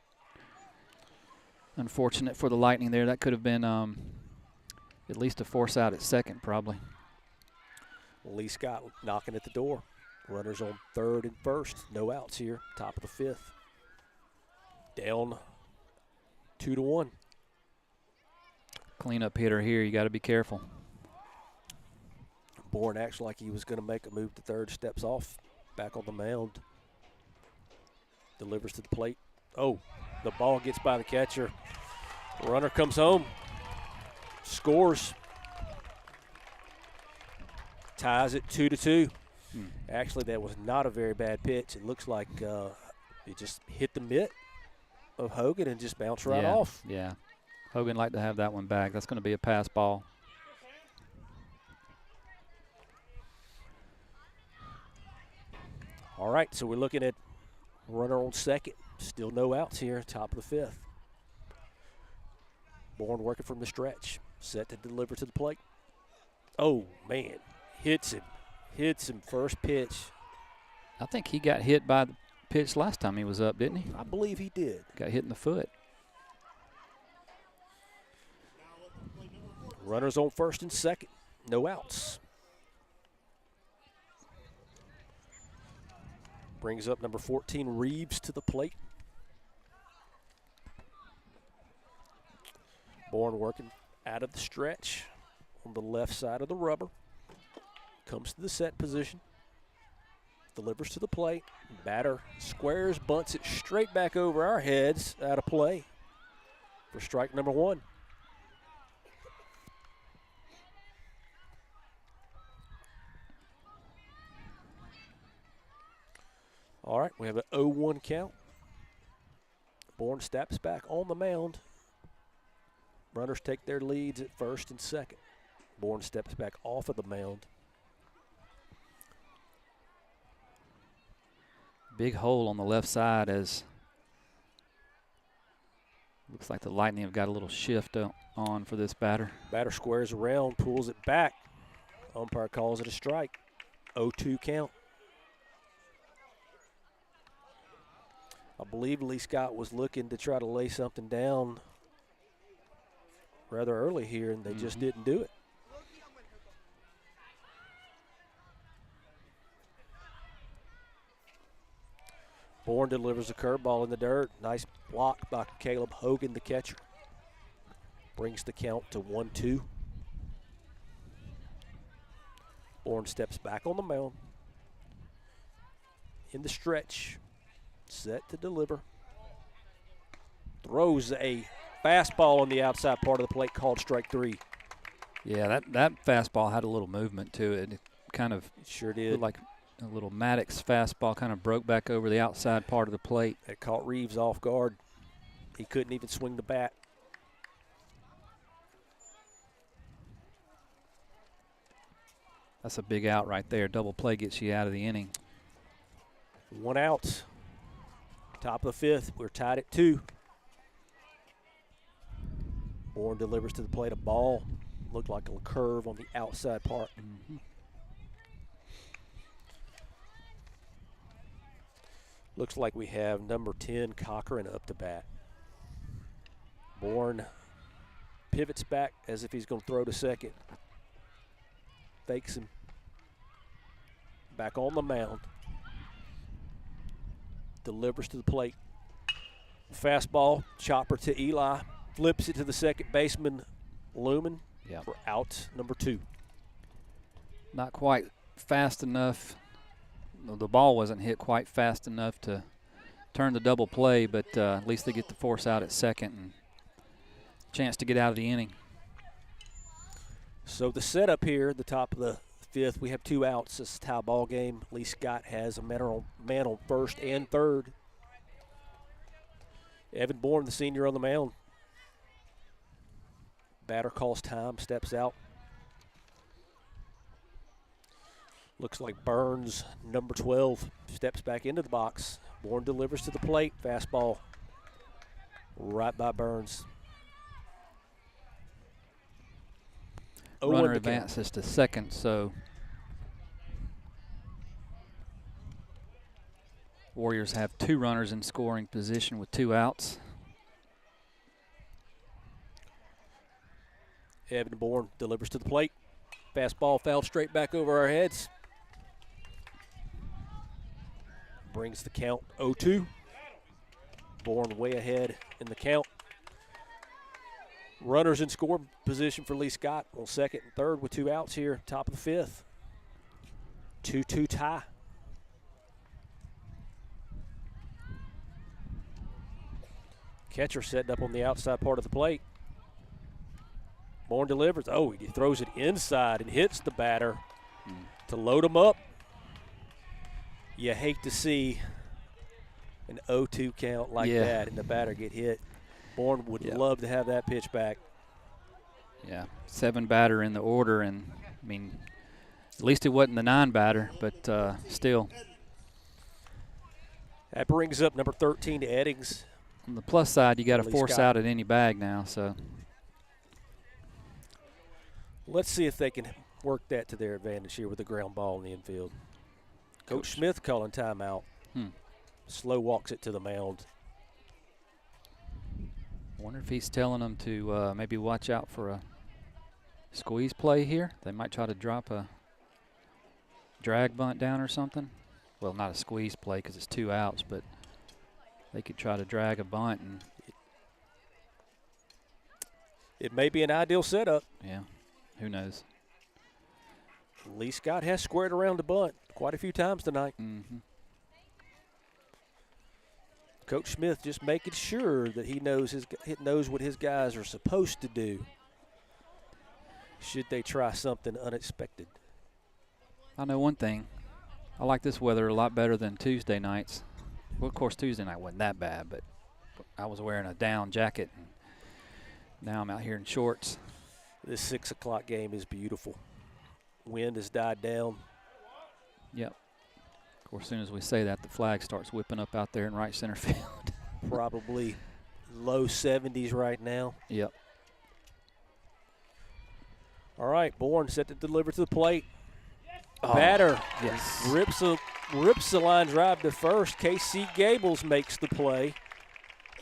Unfortunate for the Lightning there. That could have been at least a force out at second, probably. Lee Scott knocking at the door. Runners on third and first. No outs here. Top of the 5th. Down 2-1. Cleanup hitter here. You got to be careful. Bourne acts like he was going to make a move to third. Steps off back on the mound. Delivers to the plate. Oh, the ball gets by the catcher. Runner comes home. Scores. Ties it 2-2. Actually, that was not a very bad pitch. It looks like it just hit the mitt of Hogan and just bounced right off. Yeah. Hogan like to have that one back. That's going to be a pass ball. All right, so we're looking at runner on second. Still no outs here, top of the fifth. Bourne working from the stretch. Set to deliver to the plate. Oh, man. Hits him first pitch. I think he got hit by the pitch last time he was up, didn't he? I believe he did. Got hit in the foot. Runners on first and second. No outs. Brings up number 14, Reeves, to the plate. Bourne working out of the stretch on the left side of the rubber. Comes to the set position. Delivers to the plate. Batter squares, bunts it straight back over our heads, out of play for strike number one. All right, we have an 0-1 count. Bourne steps back on the mound. Runners take their leads at first and second. Bourne steps back off of the mound. Big hole on the left side as looks like the Lightning have got a little shift on for this batter. Batter squares around, pulls it back. Umpire calls it a strike. 0-2 count. I believe Lee Scott was looking to try to lay something down rather early here, and they just didn't do it. Bourne delivers a curveball in the dirt. Nice block by Caleb Hogan, the catcher. Brings the count to 1-2. Bourne steps back on the mound. In the stretch. Set to deliver. Throws a fastball on the outside part of the plate, called strike three. Yeah, that fastball had a little movement to it. It kind of sure did. Looked like a little Maddox fastball, kind of broke back over the outside part of the plate. It caught Reeves off guard. He couldn't even swing the bat. That's a big out right there. Double play gets you out of the inning. 1 out. Top of the fifth. We're tied at 2. Bourne delivers to the plate a ball. Looked like a curve on the outside part. Looks like we have number 10, Cochran, up to bat. Bourne pivots back as if he's going to throw to second. Fakes him. Back on the mound. Delivers to the plate. Fastball, chopper to Eli. Flips it to the second baseman, Lumen, for out number 2. Not quite fast enough. The ball wasn't hit quite fast enough to turn the double play, but at least they get the force out at second and chance to get out of the inning. So the setup here, the top of the fifth, we have 2 outs. It's a tie ball game. Lee Scott has a man on first and third. Evan Bourne, the senior, on the mound. Batter calls time, steps out. Looks like Burns, number 12, steps back into the box. Bourne delivers to the plate. Fastball right by Burns. Runner advances to second, so Warriors have 2 runners in scoring position with 2 outs. Evan Bourne delivers to the plate. Fastball fouled straight back over our heads. Brings the count 0-2. Bourne way ahead in the count. Runners in score position for Lee Scott on second and third with 2 outs here, top of the fifth. 2-2 tie. Catcher setting up on the outside part of the plate. Bourne delivers. Oh, he throws it inside and hits the batter to load him up. You hate to see an 0-2 count like that and the batter get hit. Bourne would love to have that pitch back. Yeah, 7 batter in the order, and I mean, at least it wasn't the 9 batter, but still. That brings up number 13 to Eddings. On the plus side, you got to Lee force Scott. out at any bag now. So Let's see if they can work that to their advantage here with the ground ball in the infield. Coach Smith calling timeout. Slow walks it to the mound. I wonder if he's telling them to maybe watch out for a squeeze play here. They might try to drop a drag bunt down or something. Well, not a squeeze play because it's 2 outs, but they could try to drag a bunt. And it may be an ideal setup. yeah, who knows? Lee Scott has squared around the bunt quite a few times tonight. Coach Smith just making sure that he knows what his guys are supposed to do should they try something unexpected. I know one thing. I like this weather a lot better than Tuesday nights. Well, of course, Tuesday night wasn't that bad, but I was wearing a down jacket, and now I'm out here in shorts. This 6 o'clock game is beautiful. Wind has died down. Yep. Of course, as soon as we say that, the flag starts whipping up out there in right center field. Probably low 70s right now. Yep. All right, Bourne set to deliver to the plate. Batter Yes. rips the line drive to first. KC Gables makes the play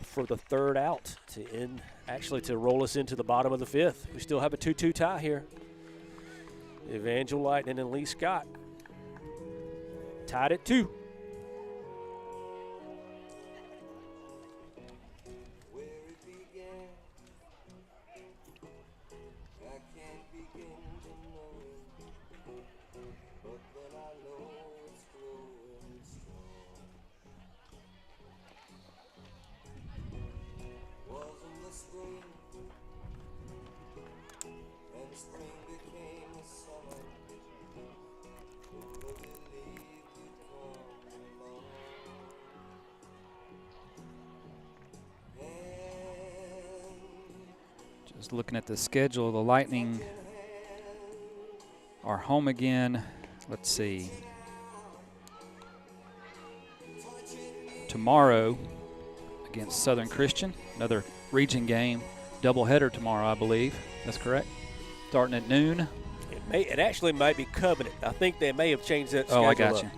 for the 3rd out to roll us into the bottom of the 5th. We still have a 2-2 tie here. Evangel Lightning and Lee Scott tied at 2. Just looking at the schedule, the Lightning are home again. Let's see. Tomorrow against Southern Christian, another region game. Doubleheader tomorrow, I believe. That's correct. Starting at noon. It actually might be Covenant. I think they may have changed that schedule. Oh, I got up. you.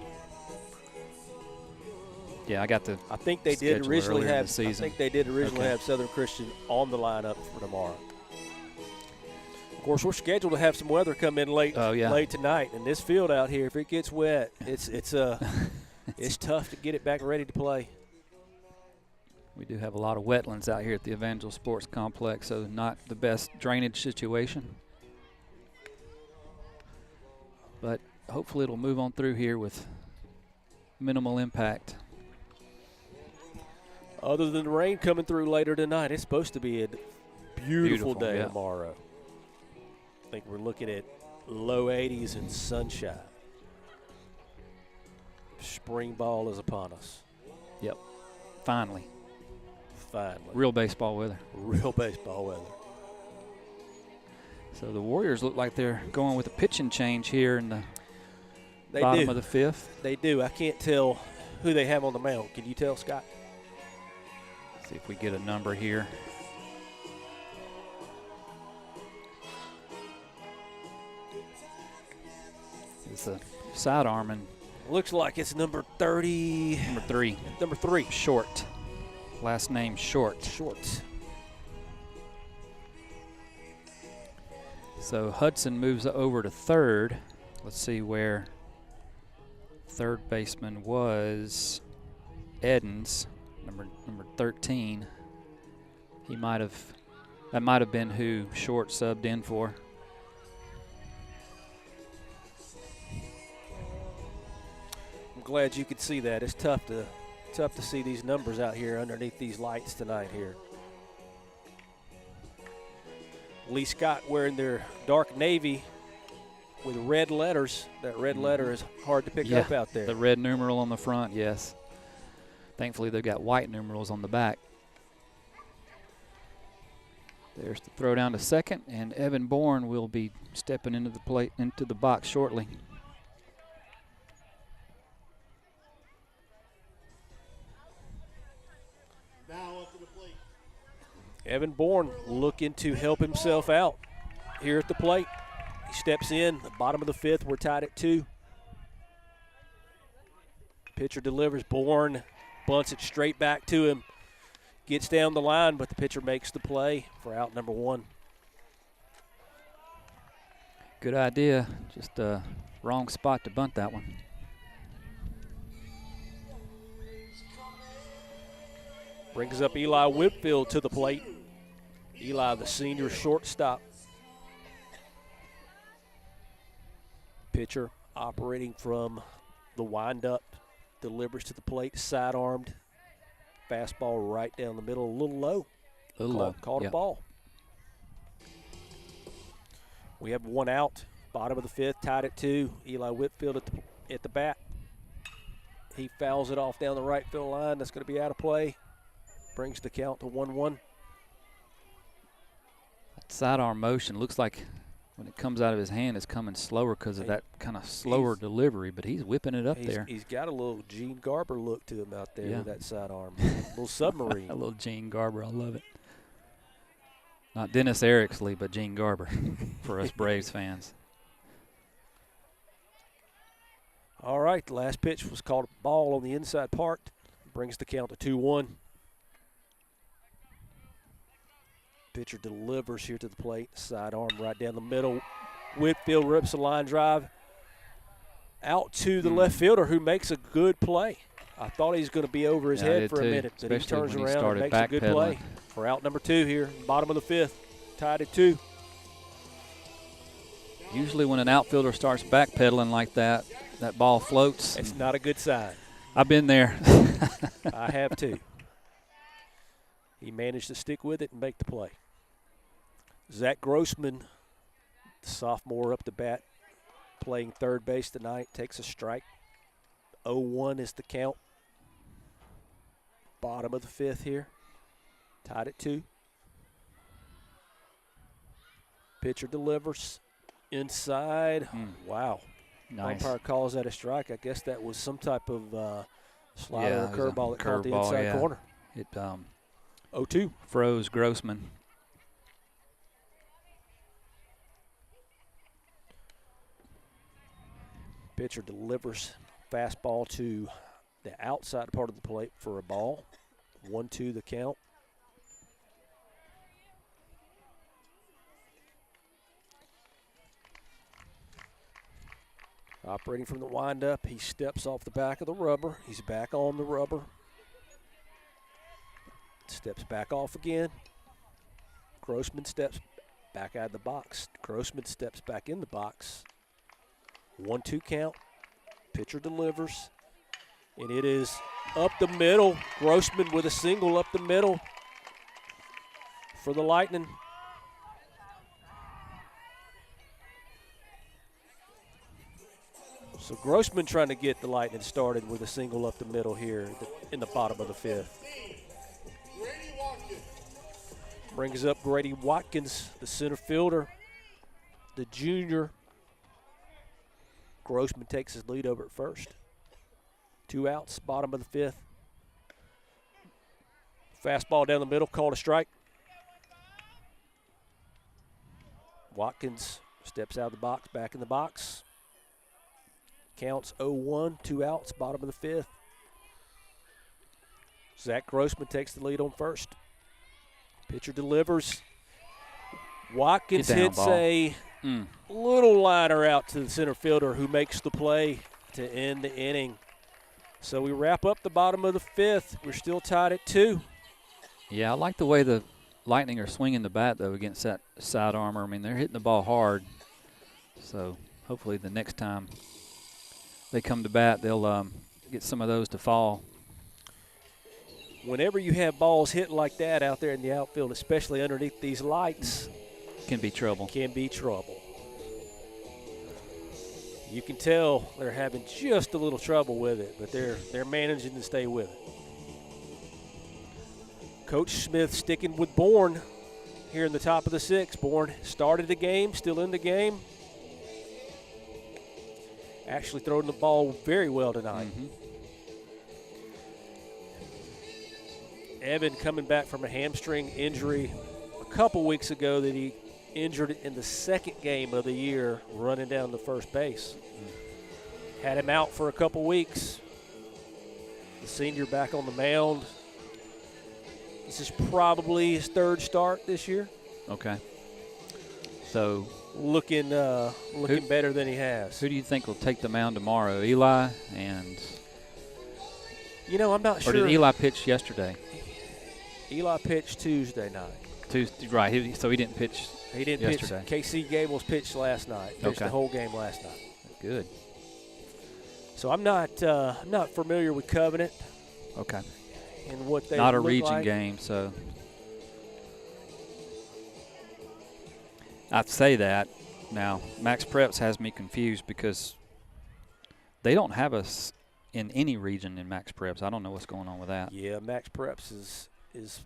Yeah, I got the. I think they did schedule originally earlier in have. the season. I think they did originally Okay. have Southern Christian on the lineup for tomorrow. Of course, we're scheduled to have some weather come in late tonight, and this field out here, if it gets wet, it's it's tough to get it back ready to play. We do have a lot of wetlands out here at the Evangel Sports Complex, so not the best drainage situation. But hopefully it'll move on through here with minimal impact. Other than the rain coming through later tonight, it's supposed to be a beautiful day yeah. tomorrow. I think we're looking at low 80s and sunshine. Spring ball is upon us. Yep. Finally. Real baseball weather. Real baseball weather. So the Warriors look like they're going with a pitching change here in the bottom of the 5th. They do. I can't tell who they have on the mound. Can you tell, Scott? See if we get a number here. It's a sidearm and Looks like it's number 30. number 3. Number 3. Short. Last name Short. Short. So Hudson moves over to 3rd. Let's see where 3rd baseman was. Eddins, number 13. That might have been who Short subbed in for. I'm glad you could see that. It's tough Tough to see these numbers out here underneath these lights tonight here. Lee Scott wearing their dark navy with red letters. That red letter is hard to pick up out there. The red numeral on the front, yes. Thankfully, they've got white numerals on the back. There's the throw down to second, and Evan Bourne will be stepping into the box shortly. Now up to the plate. Evan Bourne looking to help himself out here at the plate. He steps in, the bottom of the fifth. We're tied at 2. Pitcher delivers. Bourne bunts it straight back to him. Gets down the line, but the pitcher makes the play for out number 1. Good idea. Just a wrong spot to bunt that one. Brings up Eli Whitfield to the plate. Eli, the senior shortstop. Pitcher operating from the windup, delivers to the plate, side-armed. Fastball right down the middle, a little low. Called a ball. We have 1 out, bottom of the fifth, tied at 2. Eli Whitfield at the bat. He fouls it off down the right field line. That's going to be out of play. Brings the count to 1-1. That sidearm motion looks like when it comes out of his hand, it's coming slower because of that kind of slower delivery, but he's whipping it up there. He's got a little Gene Garber look to him out there with that sidearm. A little submarine. A little Gene Garber. I love it. Not Dennis Ericksley, but Gene Garber for us Braves fans. All right, the last pitch was called a ball on the inside part. Brings the count to 2-1. Pitcher delivers here to the plate. Sidearm right down the middle. Whitfield rips a line drive out to the left fielder, who makes a good play. I thought he was going to be over his head for a minute, but he turns around and makes a good play for out number 2 here, bottom of the fifth, tied at 2. Usually when an outfielder starts backpedaling like that, that ball floats. It's not a good sign. I've been there. I have too. He managed to stick with it and make the play. Zach Grossman, the sophomore up to bat, playing third base tonight, takes a strike. 0-1 is the count. Bottom of the fifth here. Tied at 2. Pitcher delivers inside. Wow. Nice. Umpire calls that a strike. I guess that was some type of slider or curveball that caught the inside corner. It 0-2. froze Grossman. Pitcher delivers fastball to the outside part of the plate for a ball. 1-2 the count. Operating from the windup, he steps off the back of the rubber. He's back on the rubber. Steps back off again. Grossman steps back out of the box. Grossman steps back in the box. 1-2 count. Pitcher delivers. And it is up the middle. Grossman with a single up the middle for the Lightning. So Grossman trying to get the Lightning started with a single up the middle here in the bottom of the fifth. Grady Watkins. Brings up Grady Watkins, the center fielder, the junior. Grossman takes his lead over at first. 2 outs, bottom of the fifth. Fastball down the middle, called a strike. Watkins steps out of the box, back in the box. Counts 0-1, 2 outs, bottom of the fifth. Zach Grossman takes the lead on first. Pitcher delivers. Watkins hits a little liner out to the center fielder, who makes the play to end the inning. So we wrap up the bottom of the fifth. We're still tied at 2. Yeah, I like the way the Lightning are swinging the bat, though, against that side armor. I mean, they're hitting the ball hard. So hopefully the next time they come to bat, they'll get some of those to fall. whenever you have balls hit like that out there in the outfield, especially underneath these lights, Can be trouble. can be trouble. You can tell they're having just a little trouble with it, but they're managing to stay with it. Coach Smith sticking with Bourne here in the top of the 6th. Bourne started the game, still in the game. Actually throwing the ball very well tonight. Evan coming back from a hamstring injury a couple weeks ago that he injured in the 2nd game of the year running down the first base. Had him out for a couple weeks. The senior back on the mound. This is probably his 3rd start this year. Okay. So Looking better than he has. who do you think will take the mound tomorrow? Eli and I'm not or sure. did Eli pitch yesterday? Eli pitched Tuesday night. Tuesday, right? So he didn't pitch. He didn't yesterday. pitch. KC Gables pitched last night. Pitched Okay. the whole game last night. Good. So I'm not familiar with Covenant Okay. and what they Not a look region like. game, so I'd say that. Now, Max Preps has me confused because they don't have us in any region in Max Preps. I don't know what's going on with that. Yeah, Max Preps is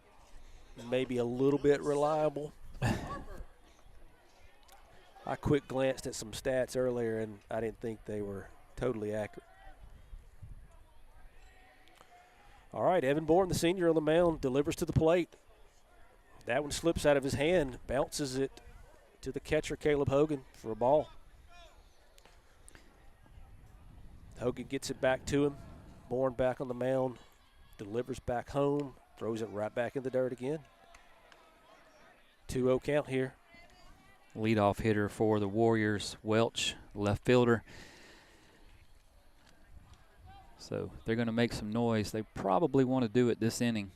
maybe a little bit reliable. I quick glanced at some stats earlier, and I didn't think they were totally accurate. All right, Evan Bourne, the senior on the mound, delivers to the plate. That one slips out of his hand, bounces it to the catcher, Caleb Hogan, for a ball. Hogan gets it back to him. Bourne back on the mound, delivers back home, throws it right back in the dirt again. 2-0 count here. Leadoff hitter for the Warriors, Welch, left fielder. So they're going to make some noise. They probably want to do it this inning.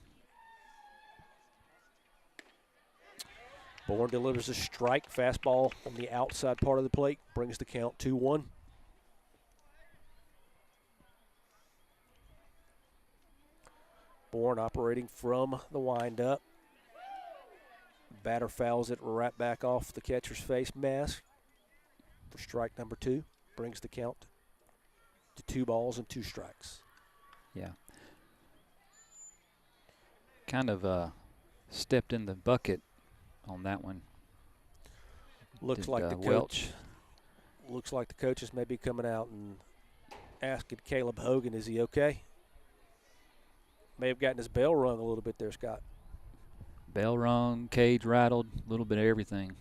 Bourne delivers a strike, fastball on the outside part of the plate, brings the count 2-1. Bourne operating from the windup. Batter fouls it right back off the catcher's face mask for strike number 2. Brings the count to 2 balls and 2 strikes. Yeah. Kind of stepped in the bucket on that one. Looks Did, like the Welch. coach. Looks like the coaches may be coming out and asking Caleb Hogan, is he okay? May have gotten his bell rung a little bit there, Scott. Bell rung, cage rattled, a little bit of everything.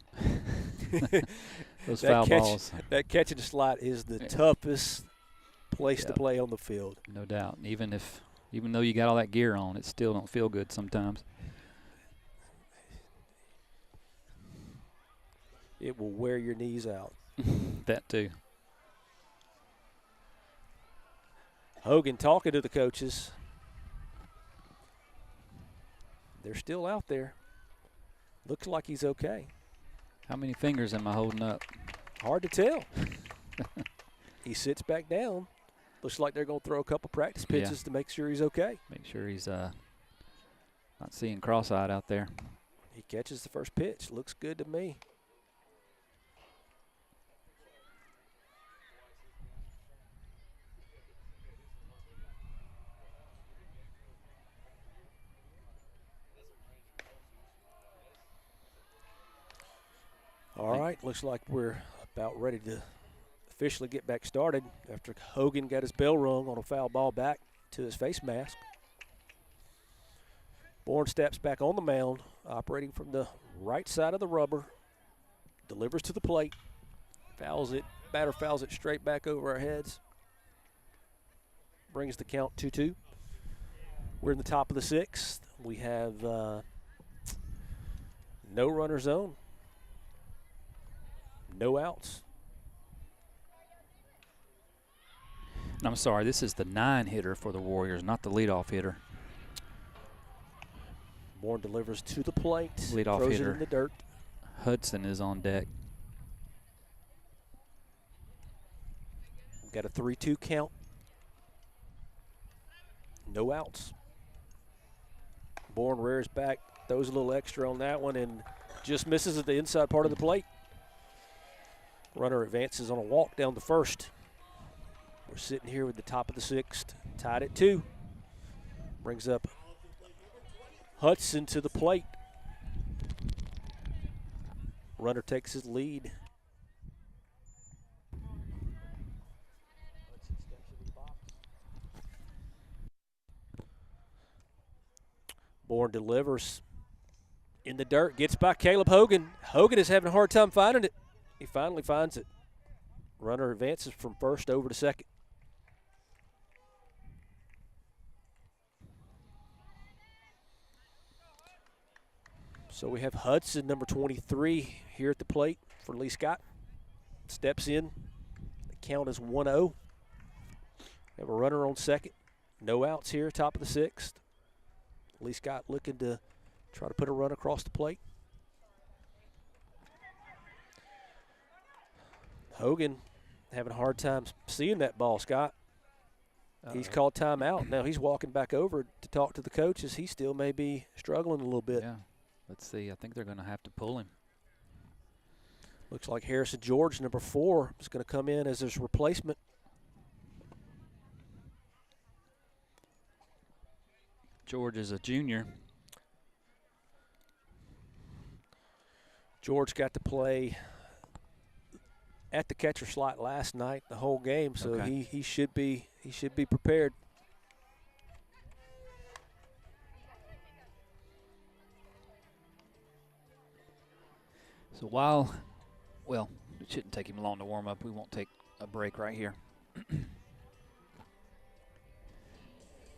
Those That foul catch- balls, That catching slot is the Yeah. toughest place to Yep. play on the field. no doubt. Even though you got all that gear on, it still don't feel good sometimes. It will wear your knees out. That too. Hogan talking to the coaches. They're still out there. Looks like he's okay. How many fingers am I holding up? Hard to tell. He sits back down. Looks like they're going to throw a couple practice Yeah. pitches to make sure he's okay. Make sure he's not seeing cross-eyed out there. He catches the first pitch. Looks good to me. All right, looks like we're about ready to officially get back started after Hogan got his bell rung on a foul ball back to his face mask. Bourne steps back on the mound, operating from the right side of the rubber, delivers to the plate, fouls it, batter fouls it straight back over our heads, brings the count 2-2. We're in the top of the 6th. We have no runners on. No outs. And I'm sorry, this is the 9 hitter for the Warriors, not the leadoff hitter. Bourne delivers to the plate. Leadoff throws hitter. it in the dirt. Hudson is on deck. We've got a 3-2 count. No outs. Bourne rears back, throws a little extra on that one, and just misses at the inside part of the plate. Runner advances on a walk down the first. We're sitting here with the top of the sixth, tied at 2. Brings up Hudson to the plate. Runner takes his lead. Bourne delivers in the dirt, gets by Caleb Hogan. Hogan is having a hard time finding it. He finally finds it. Runner advances from first over to second. So we have Hudson, number 23, here at the plate for Lee Scott. Steps in. The count is 1-0. We have a runner on second. No outs here, top of the sixth. Lee Scott looking to try to put a run across the plate. Hogan having a hard time seeing that ball, Scott. He's called timeout. Now he's walking back over to talk to the coaches. He still may be struggling a little bit. Yeah. Let's see. I think they're going to have to pull him. Looks like Harrison George, number 4, is going to come in as his replacement. George is a junior. George got to play at the catcher slot last night, the whole game, so Okay. he should be prepared. So it shouldn't take him long to warm up. We won't take a break right here.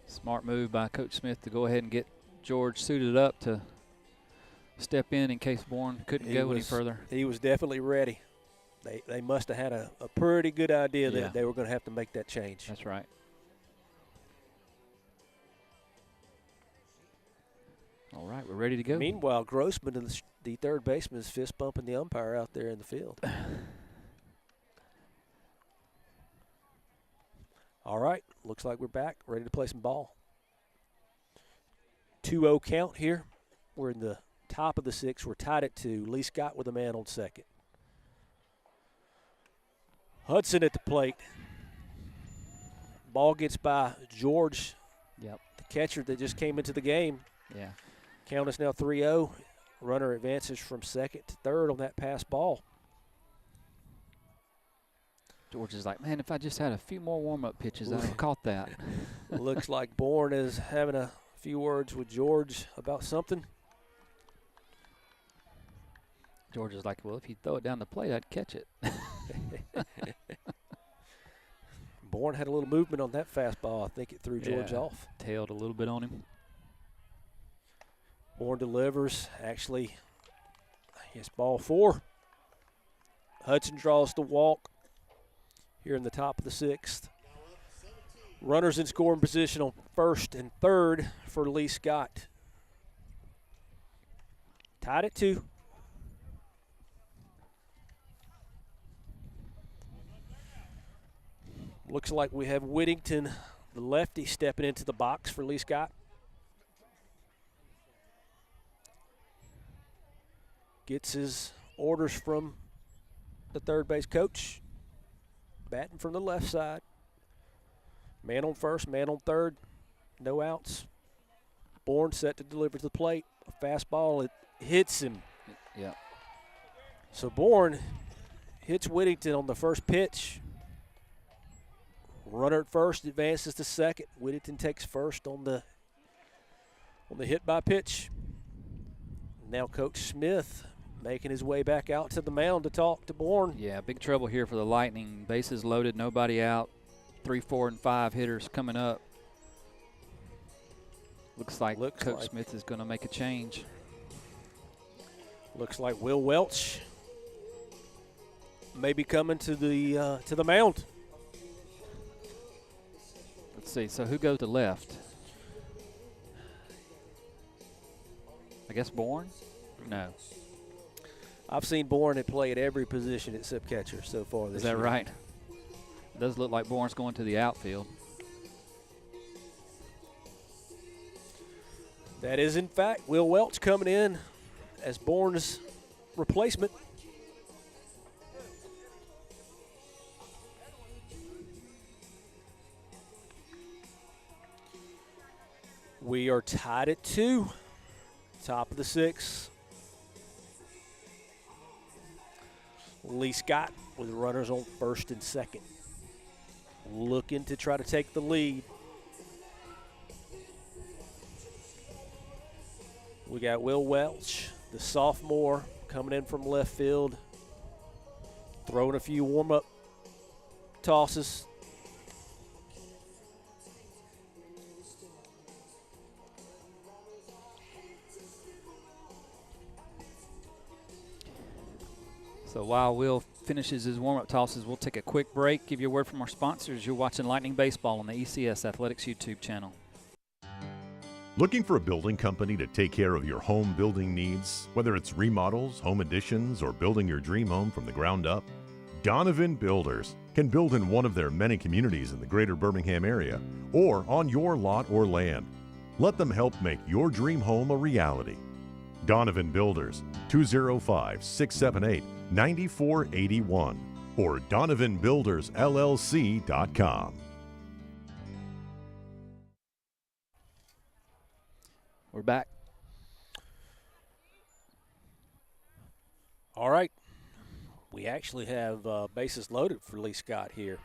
Smart move by Coach Smith to go ahead and get George suited up to step in case Bourne couldn't go any further. He was definitely ready. They must have had a pretty good idea that they were going to have to make that change. That's right. All right, we're ready to go. Meanwhile, Grossman, the third baseman, is fist bumping the umpire out there in the field. All right, looks like we're back, ready to play some ball. 2-0 count here. We're in the top of the sixth. We're tied at 2. Lee Scott with a man on second. Hudson at the plate. Ball gets by George, Yep. the catcher that just came into the game. Yeah. Count is now 3-0. Runner advances from second to third on that pass ball. George is like, man, if I just had a few more warm-up pitches, I'd have caught that. Looks like Bourne is having a few words with George about something. George is like, well, if you throw it down the plate, I'd catch it. Bourne had a little movement on that fastball. I think it threw George off. Tailed a little bit on him. Bourne delivers. Actually, it's ball 4. Hudson draws the walk here in the top of the sixth. Runners in scoring position on first and third for Lee Scott. Tied at 2. Looks like we have Whittington, the lefty, stepping into the box for Lee Scott. Gets his orders from the third base coach. Batting from the left side. Man on first, man on third. No outs. Bourne set to deliver to the plate. A fastball, it hits him. Yeah. So Bourne hits Whittington on the first pitch. Runner at first advances to second. Whittington takes first on the hit by pitch. Now Coach Smith making his way back out to the mound to talk to Bourne. Yeah, big trouble here for the Lightning. Bases loaded, nobody out. 3, 4, and 5 hitters coming up. Looks like Coach Smith is going to make a change. Looks like Will Welch may be coming to the mound. Let's see. So who goes to left? I guess Bourne? No. I've seen Bourne play at every position except catcher so far this year. Is that right? It does look like Bourne's going to the outfield. That is, in fact, Will Welch coming in as Bourne's replacement. We are tied at 2. Top of the 6th. Lee Scott with runners on first and second. Looking to try to take the lead. We got Will Welch, the sophomore, coming in from left field, throwing a few warm-up tosses. So while Will finishes his warm-up tosses, we'll take a quick break, give you a word from our sponsors. You're watching Lightning Baseball on the ECS Athletics YouTube channel. Looking for a building company to take care of your home building needs? Whether it's remodels, home additions, or building your dream home from the ground up? Donovan Builders can build in one of their many communities in the greater Birmingham area or on your lot or land. Let them help make your dream home a reality. Donovan Builders, 205-678-9481 or DonovanBuildersLLC.com. We're back. All right. We actually have bases loaded for Lee Scott here.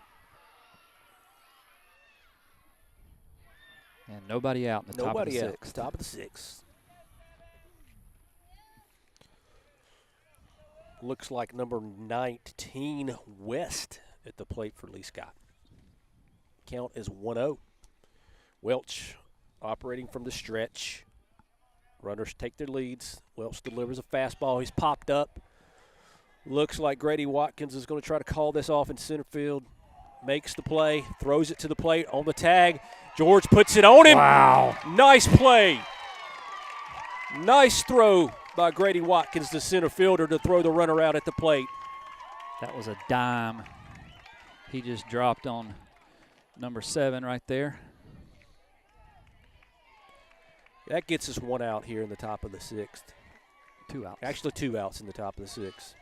And nobody out in the top of the Nobody out. sixth. Top of the 6th. Looks like number 19, West, at the plate for Lee Scott. Count is 1-0. Welch operating from the stretch. Runners take their leads. Welch delivers a fastball. He's popped up. Looks like Grady Watkins is going to try to call this off in center field. Makes the play, throws it to the plate on the tag. George puts it on him. Wow. Nice play. Nice throw by Grady Watkins, the center fielder, to throw the runner out at the plate. That was a dime. He just dropped on number 7 right there. That gets us 1 out here in the top of the 6th. 2 outs. Actually, 2 outs in the top of the 6th.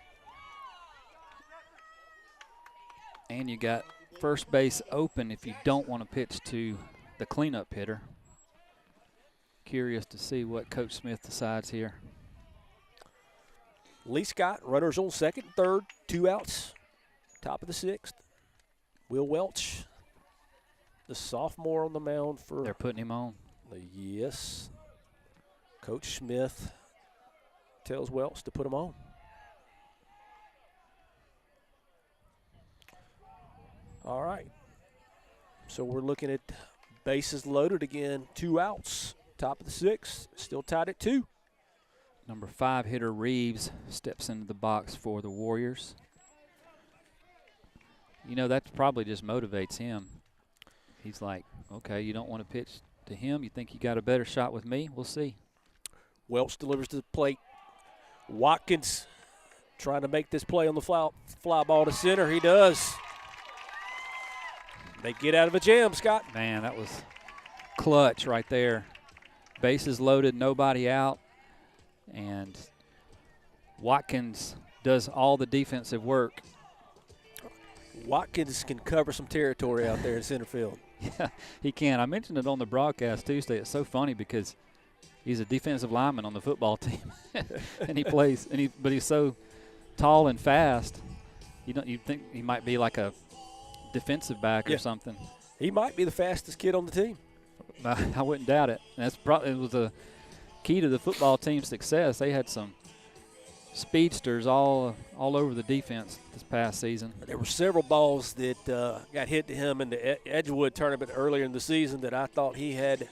And you got first base open if you don't want to pitch to the cleanup hitter. Curious to see what Coach Smith decides here. Lee Scott, runners on second, third, 2 outs, top of the 6th. Will Welch, the sophomore on the mound for They're putting him on. yes. Coach Smith tells Welch to put him on. All right. So we're looking at bases loaded again, 2 outs, top of the 6th, still tied at 2. Number 5 hitter Reeves steps into the box for the Warriors. You know, that probably just motivates him. He's like, okay, you don't want to pitch to him. You think you got a better shot with me? We'll see. Welch delivers to the plate. Watkins trying to make this play on the fly ball to center. He does. They get out of a jam, Scott. Man, that was clutch right there. Bases loaded, nobody out. And Watkins does all the defensive work. Watkins can cover some territory out there in center field. Yeah, he can. I mentioned it on the broadcast Tuesday. It's so funny because he's a defensive lineman on the football team, and he plays. But he's so tall and fast. You think he might be like a defensive back or something. He might be the fastest kid on the team. I wouldn't doubt it. And that's it was a key to the football team's success. They had some speedsters all over the defense this past season. There were several balls that got hit to him in the Edgewood tournament earlier in the season that I thought he had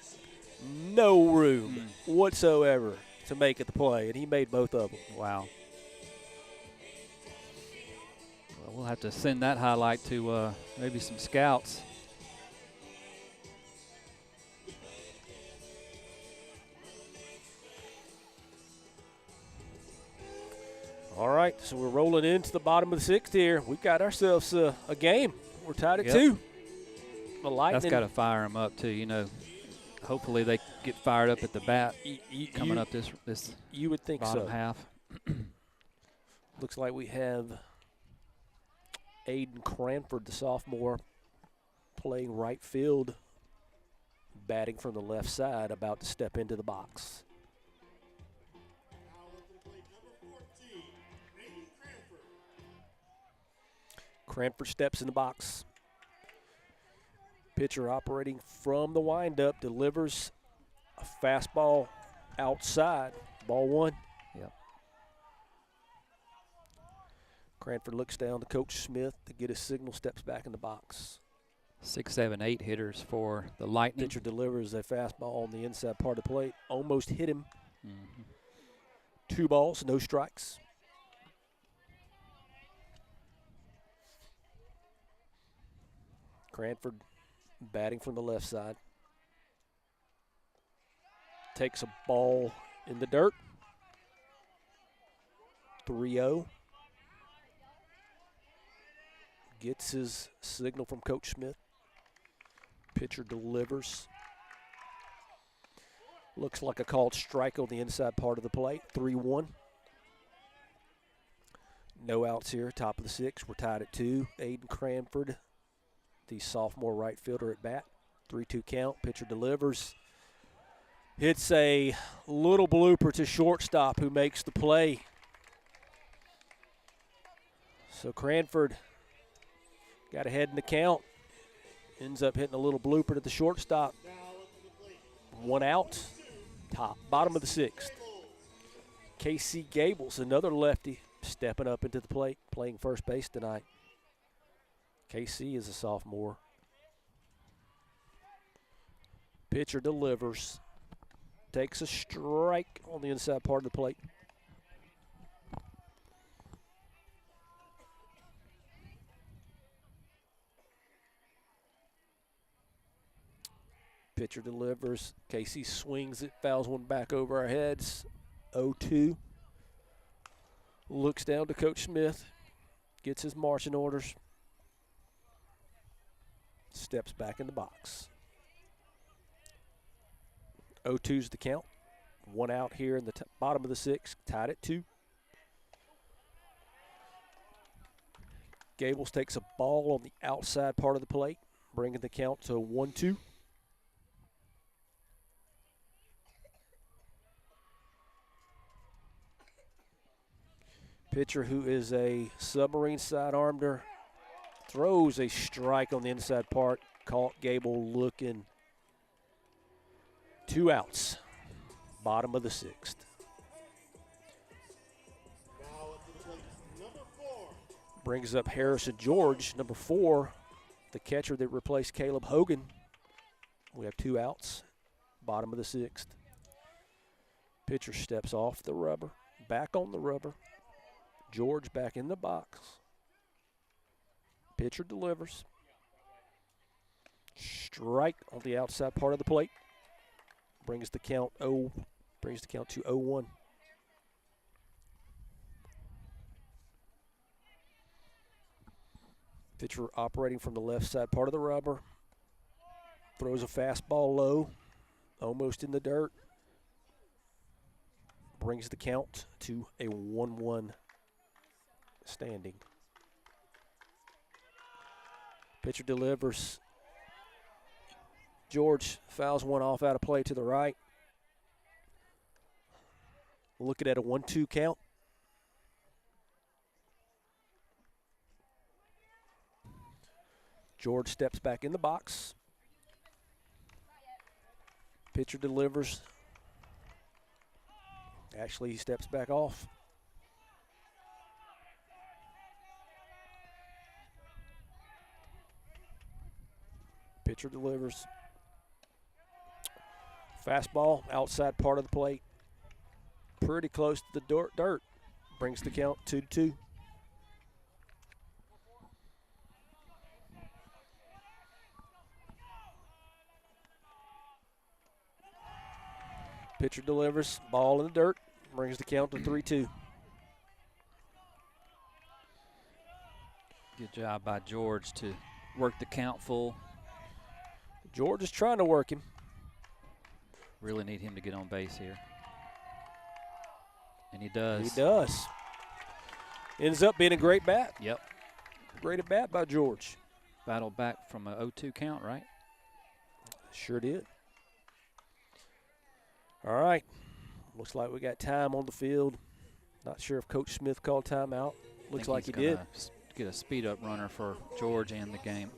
no room whatsoever to make at the play, and he made both of them. Wow. Well, we'll have to send that highlight to maybe some scouts. All right, so we're rolling into the bottom of the 6th here. We've got ourselves a game. We're tied at 2. The Lightning. That's got to fire them up, too. You know, hopefully they get fired up at the bat coming you, up this you would think bottom so. half. Looks like we have Aiden Cranford, the sophomore, playing right field, batting from the left side, about to step into the box. Now up to the plate, number 14, Aiden Cranford. Cranford steps in the box. Pitcher operating from the windup, delivers a fastball outside. Ball one. Yep. Cranford looks down to Coach Smith to get a signal, steps back in the box. 6, 7, 8 hitters for the Lightning. Pitcher delivers a fastball on the inside part of the plate. Almost hit him. Mhm. 2 balls, no strikes. Cranford batting from the left side. Takes a ball in the dirt. 3-0. Gets his signal from Coach Smith. Pitcher delivers. Looks like a called strike on the inside part of the plate. 3-1. No outs here. Top of the 6th. We're tied at 2. Aiden Cranford, the sophomore right fielder, at bat. 3-2 count. Pitcher delivers. Hits a little blooper to shortstop, who makes the play. So Cranford got ahead in the count. Ends up hitting a little blooper to the shortstop. 1 out. Bottom of the 6th. Casey Gables, another lefty, stepping up into the plate, playing first base tonight. KC is a sophomore. Pitcher delivers. Takes a strike on the inside part of the plate. Pitcher delivers. Casey swings it, fouls one back over our heads. 0-2. Looks down to Coach Smith. Gets his marching orders. Steps back in the box. 0-2's the count. 1 out here in the bottom of the 6th. Tied at 2. Gables takes a ball on the outside part of the plate, bringing the count to 1-2. Pitcher, who is a submarine sidearmer, throws a strike on the inside part. Caught Gable looking. 2 outs. Bottom of the 6th. Now up to the plate, number 4, Brings up Harrison George, number 4, the catcher that replaced Caleb Hogan. We have 2 outs. Bottom of the 6th. Pitcher steps off the rubber. Back on the rubber. George back in the box. Pitcher delivers. Strike on the outside part of the plate. Brings the count to 0-1. Pitcher operating from the left side part of the rubber. Throws a fastball low, almost in the dirt. Brings the count to a 1-1 standing. Pitcher delivers. George fouls one off out of play to the right. Looking at a 1-2 count. George steps back in the box. Pitcher delivers. Actually, he steps back off. Pitcher delivers. Fastball, outside part of the plate. Pretty close to the dirt. Brings the count 2-2. Pitcher delivers. Ball in the dirt. Brings the count to 3-2. Good job by George to work the count full. George is trying to work him. Really need him to get on base here. And he does. He does. Ends up being a great bat. Yep. Great at bat by George. Battled back from a 0-2 count, right? Sure did. All right. Looks like we got time on the field. Not sure if Coach Smith called timeout. Looks like he did. Get a speed-up runner for George and the game.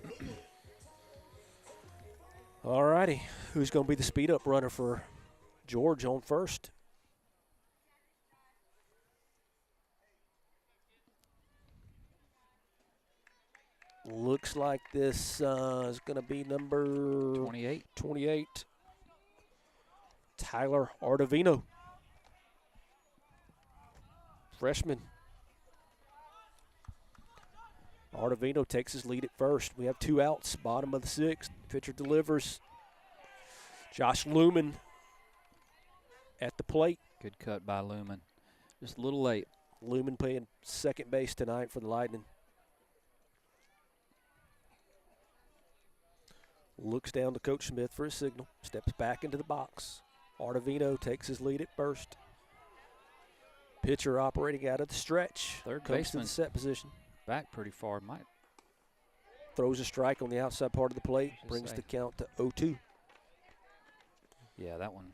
All righty. Who's going to be the speed-up runner for George on first? Looks like this is going to be number 28. Tyler Ardavino. Freshman. Ardavino takes his lead at first. We have 2 outs, bottom of the 6th. Pitcher delivers. Josh Lumen at the plate. Good cut by Lumen. Just a little late. Lumen playing second base tonight for the Lightning. Looks down to Coach Smith for a signal. Steps back into the box. Ardavino takes his lead at first. Pitcher operating out of the stretch. Third comes baseman to the set position. back pretty far. Might Throws a strike on the outside part of the plate. Just Brings say. the count to 0-2. Yeah, that one.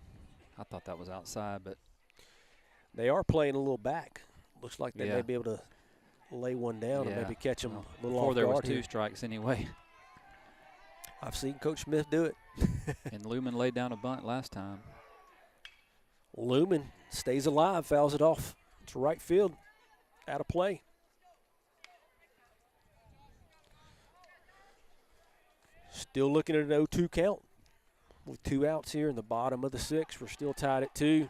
I thought that was outside, but They are playing a little back. Looks like they Yeah. may be able to lay one down and Yeah. maybe catch them well, a little before off there was guard 2 here. strikes anyway. I've seen Coach Smith do it. And Lumen laid down a bunt last time. Lumen stays alive, fouls it off to right field, out of play. Still looking at an 0-2 count with 2 outs here in the bottom of the 6th. We're still tied at 2.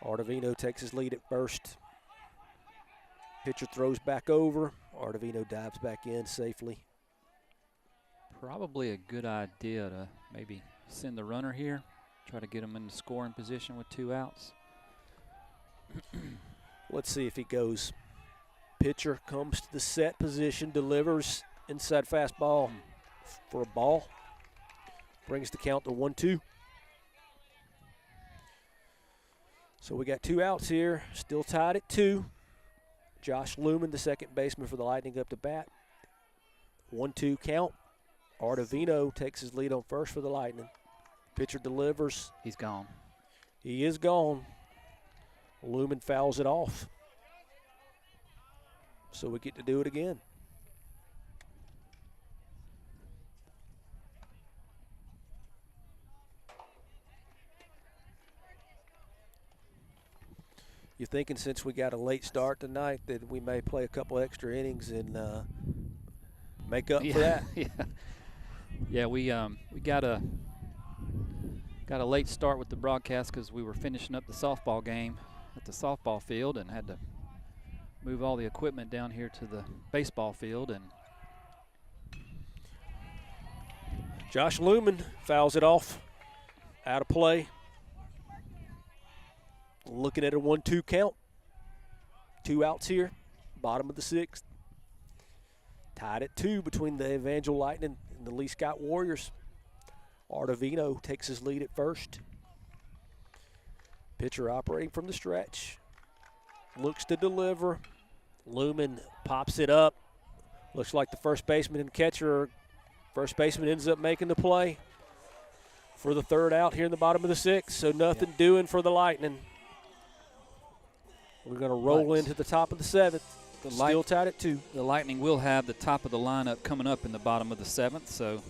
Ardavino takes his lead at first. Pitcher throws back over. Ardavino dives back in safely. Probably a good idea to maybe send the runner here, try to get him in the scoring position with 2 outs. Let's see if he goes. Pitcher comes to the set position, delivers inside fastball for a ball. Brings the count to 1-2. So we got 2 outs here, still tied at 2. Josh Lumen, the second baseman for the Lightning, up to bat. 1-2 count. Ardavino takes his lead on first for the Lightning. Pitcher delivers. He's gone. He is gone. Lumen fouls it off. So we get to do it again. You're thinking since we got a late start tonight that we may play a couple extra innings and make up for that. Yeah. Yeah, we got a late start with the broadcast because we were finishing up the softball game at the softball field and had to move all the equipment down here to the baseball field. And Josh Lumen fouls it off, out of play. Looking at a 1-2 count. 2 outs here, bottom of the 6th. Tied at 2 between the Evangel Lightning and the Lee Scott Warriors. Ardavino takes his lead at first. Pitcher operating from the stretch. Looks to deliver. Lumen pops it up. Looks like the first baseman and catcher. First baseman ends up making the play for the 3rd out here in the bottom of the 6th. So nothing doing for the Lightning. We're going to roll into the top of the 7th. Still tied at 2. the Lightning will have the top of the lineup coming up in the bottom of the 7th. So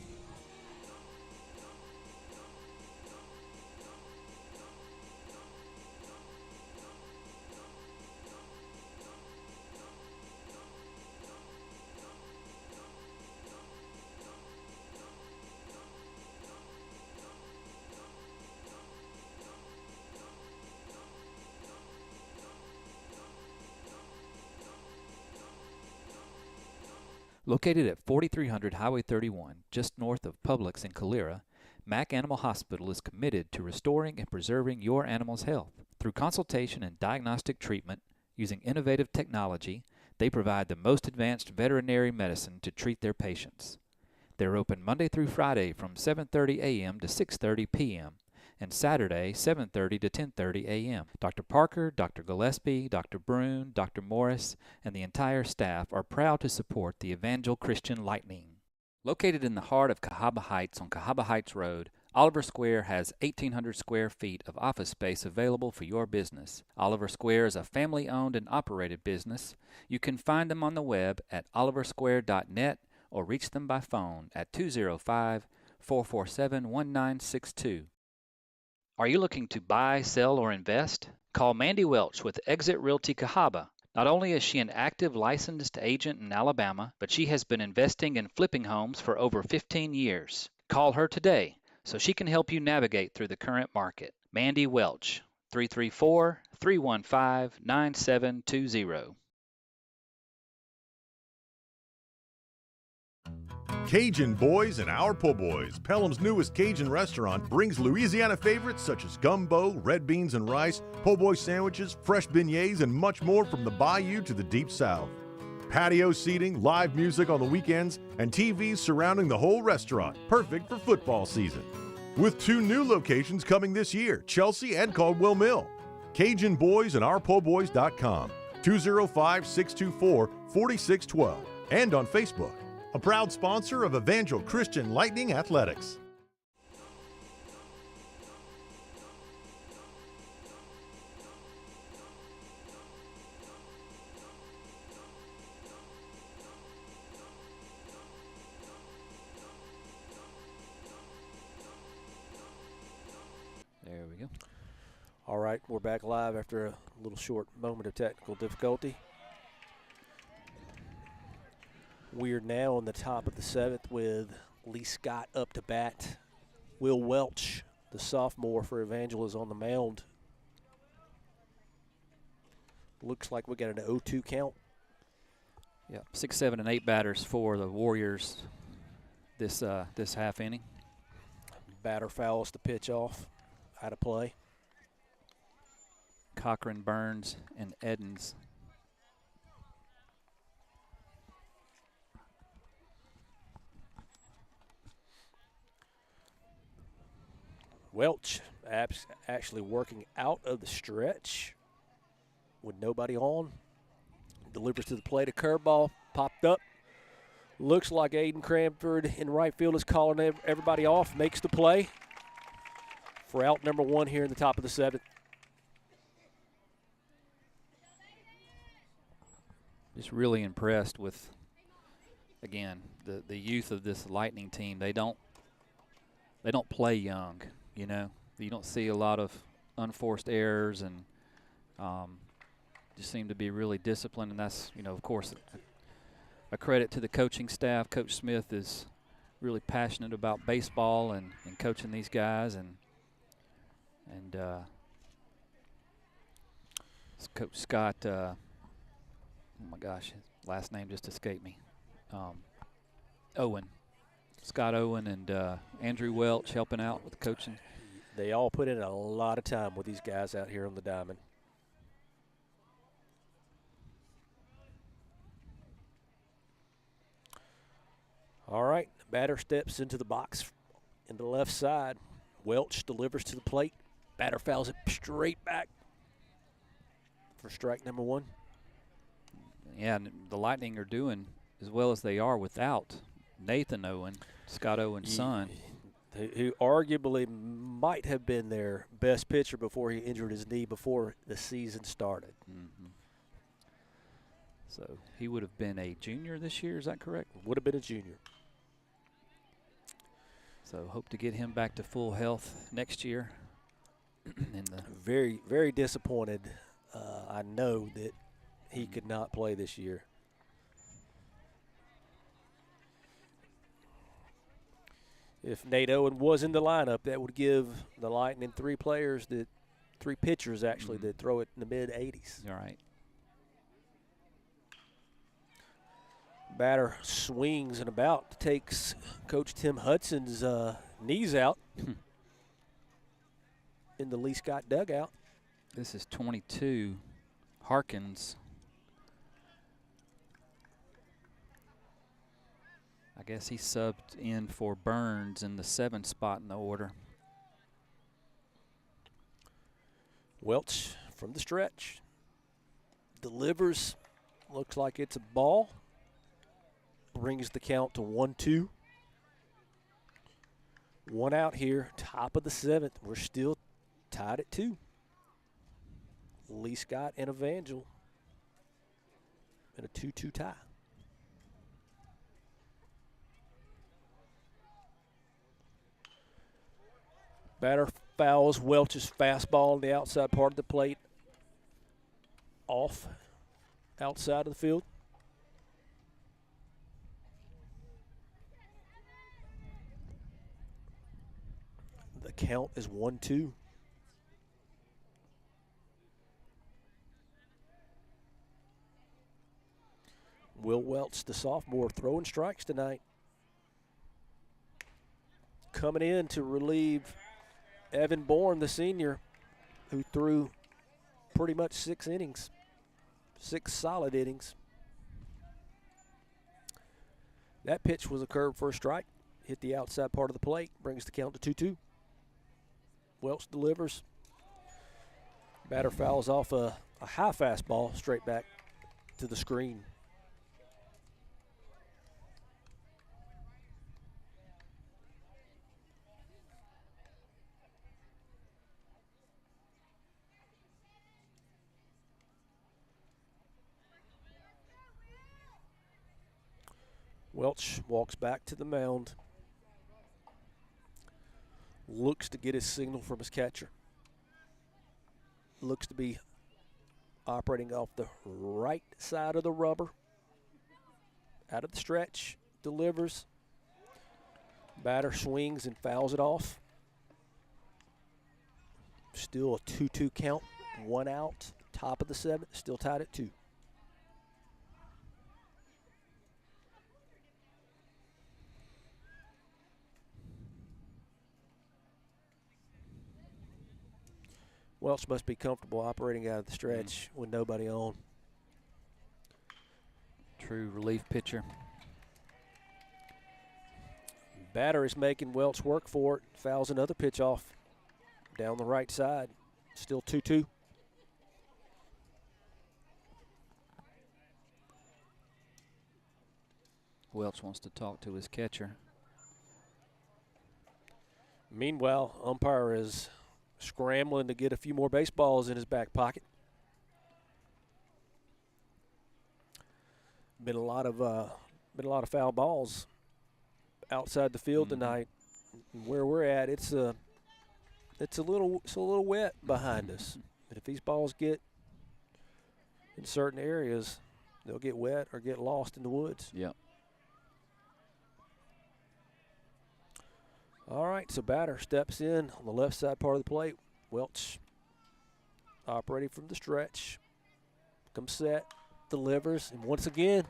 located at 4300 Highway 31, just north of Publix in Calera, Mack Animal Hospital is committed to restoring and preserving your animal's health. Through consultation and diagnostic treatment, using innovative technology, they provide the most advanced veterinary medicine to treat their patients. They're open Monday through Friday from 7:30 a.m. to 6:30 p.m. and Saturday 7:30 to 10:30 a.m. Dr. Parker, Dr. Gillespie, Dr. Brune, Dr. Morris, and the entire staff are proud to support the Evangel Christian Lightning. Located in the heart of Cahaba Heights on Cahaba Heights Road, Oliver Square has 1,800 square feet of office space available for your business. Oliver Square is a family-owned and operated business. You can find them on the web at oliversquare.net or reach them by phone at 205-447-1962. Are you looking to buy, sell, or invest? Call Mandy Welch with Exit Realty Cahaba. Not only is she an active licensed agent in Alabama, but she has been investing in flipping homes for over 15 years. Call her today so she can help you navigate through the current market. Mandy Welch, 334-315-9720. Cajun Boys and Our Po' Boys, Pelham's newest Cajun restaurant, brings Louisiana favorites such as gumbo, red beans and rice, po' boy sandwiches, fresh beignets, and much more from the bayou to the deep south. Patio seating, live music on the weekends, and TVs surrounding the whole restaurant, perfect for football season. With 2 new locations coming this year, Chelsea and Caldwell Mill. Cajun Boys and OurPo'Boys.com, 205-624-4612, and on Facebook. A proud sponsor of Evangel Christian Lightning Athletics. There we go. All right, we're back live after a little short moment of technical difficulty. We're now on the top of the 7th with Lee Scott up to bat. Will Welch, the sophomore for Evangel, is on the mound. Looks like we got an 0-2 count. Yeah, 6, 7, and 8 batters for the Warriors this half inning. Batter fouls the pitch off, out of play. Cochran, Burns, and Edens. Welch actually working out of the stretch with nobody on. Delivers to the plate, a curveball popped up. Looks like Aiden Cranford in right field is calling everybody off, makes the play for out number 1 here in the top of the 7th. Just really impressed with, again, the youth of this Lightning team. They don't play young, you know. You don't see a lot of unforced errors, and just seem to be really disciplined. And that's, you know, of course, a credit to the coaching staff. Coach Smith is really passionate about baseball and coaching these guys, and Coach Scott. Oh my gosh, his last name just escaped me. Owen. Scott Owen and Andrew Welch helping out with the coaching. They all put in a lot of time with these guys out here on the diamond. All right, batter steps into the box in the left side. Welch delivers to the plate. Batter fouls it straight back for strike number 1. Yeah, and the Lightning are doing as well as they are without Nathan Owen, Scott Owen's son. Who arguably might have been their best pitcher before he injured his knee before the season started. Mm-hmm. So he would have been a junior this year, is that correct? Would have been a junior. So hope to get him back to full health next year. Very, very disappointed. I know that he could not play this year. If Nate Owen was in the lineup, that would give the Lightning 3 pitchers actually that throw it in the mid-80s. All right. Batter swings and about, takes Coach Tim Hudson's knees out in the Lee Scott dugout. This is 22. Harkins. I guess he subbed in for Burns in the 7th spot in the order. Welch from the stretch. Delivers. Looks like it's a ball. Brings the count to 1-2. 1 out here, top of the 7th. We're still tied at 2. Lee Scott and Evangel in a 2-2 tie. Batter fouls Welch's fastball on the outside part of the plate off outside of the field. The count is 1-2. Will Welch, the sophomore, throwing strikes tonight. Coming in to relieve Evan Bourne, the senior, who threw pretty much 6 innings, 6 solid innings. That pitch was a curve for a strike. Hit the outside part of the plate, brings the count to 2-2. Welch delivers. Batter fouls off a high fastball straight back to the screen. Welch walks back to the mound. Looks to get his signal from his catcher. Looks to be operating off the right side of the rubber. Out of the stretch, delivers. Batter swings and fouls it off. Still a 2-2 count, 1 out, top of the 7th, still tied at 2. Welch must be comfortable operating out of the stretch with nobody on. True relief pitcher. Batter is making Welch work for it. Fouls another pitch off down the right side. Still 2-2. Welch wants to talk to his catcher. Meanwhile, umpire is scrambling to get a few more baseballs in his back pocket. Been a lot of foul balls outside the field tonight. Where we're at, it's a little wet behind us. And if these balls get in certain areas, they'll get wet or get lost in the woods. Yep. All right, so batter steps in on the left side part of the plate. Welch operating from the stretch. Comes set, delivers, and once again,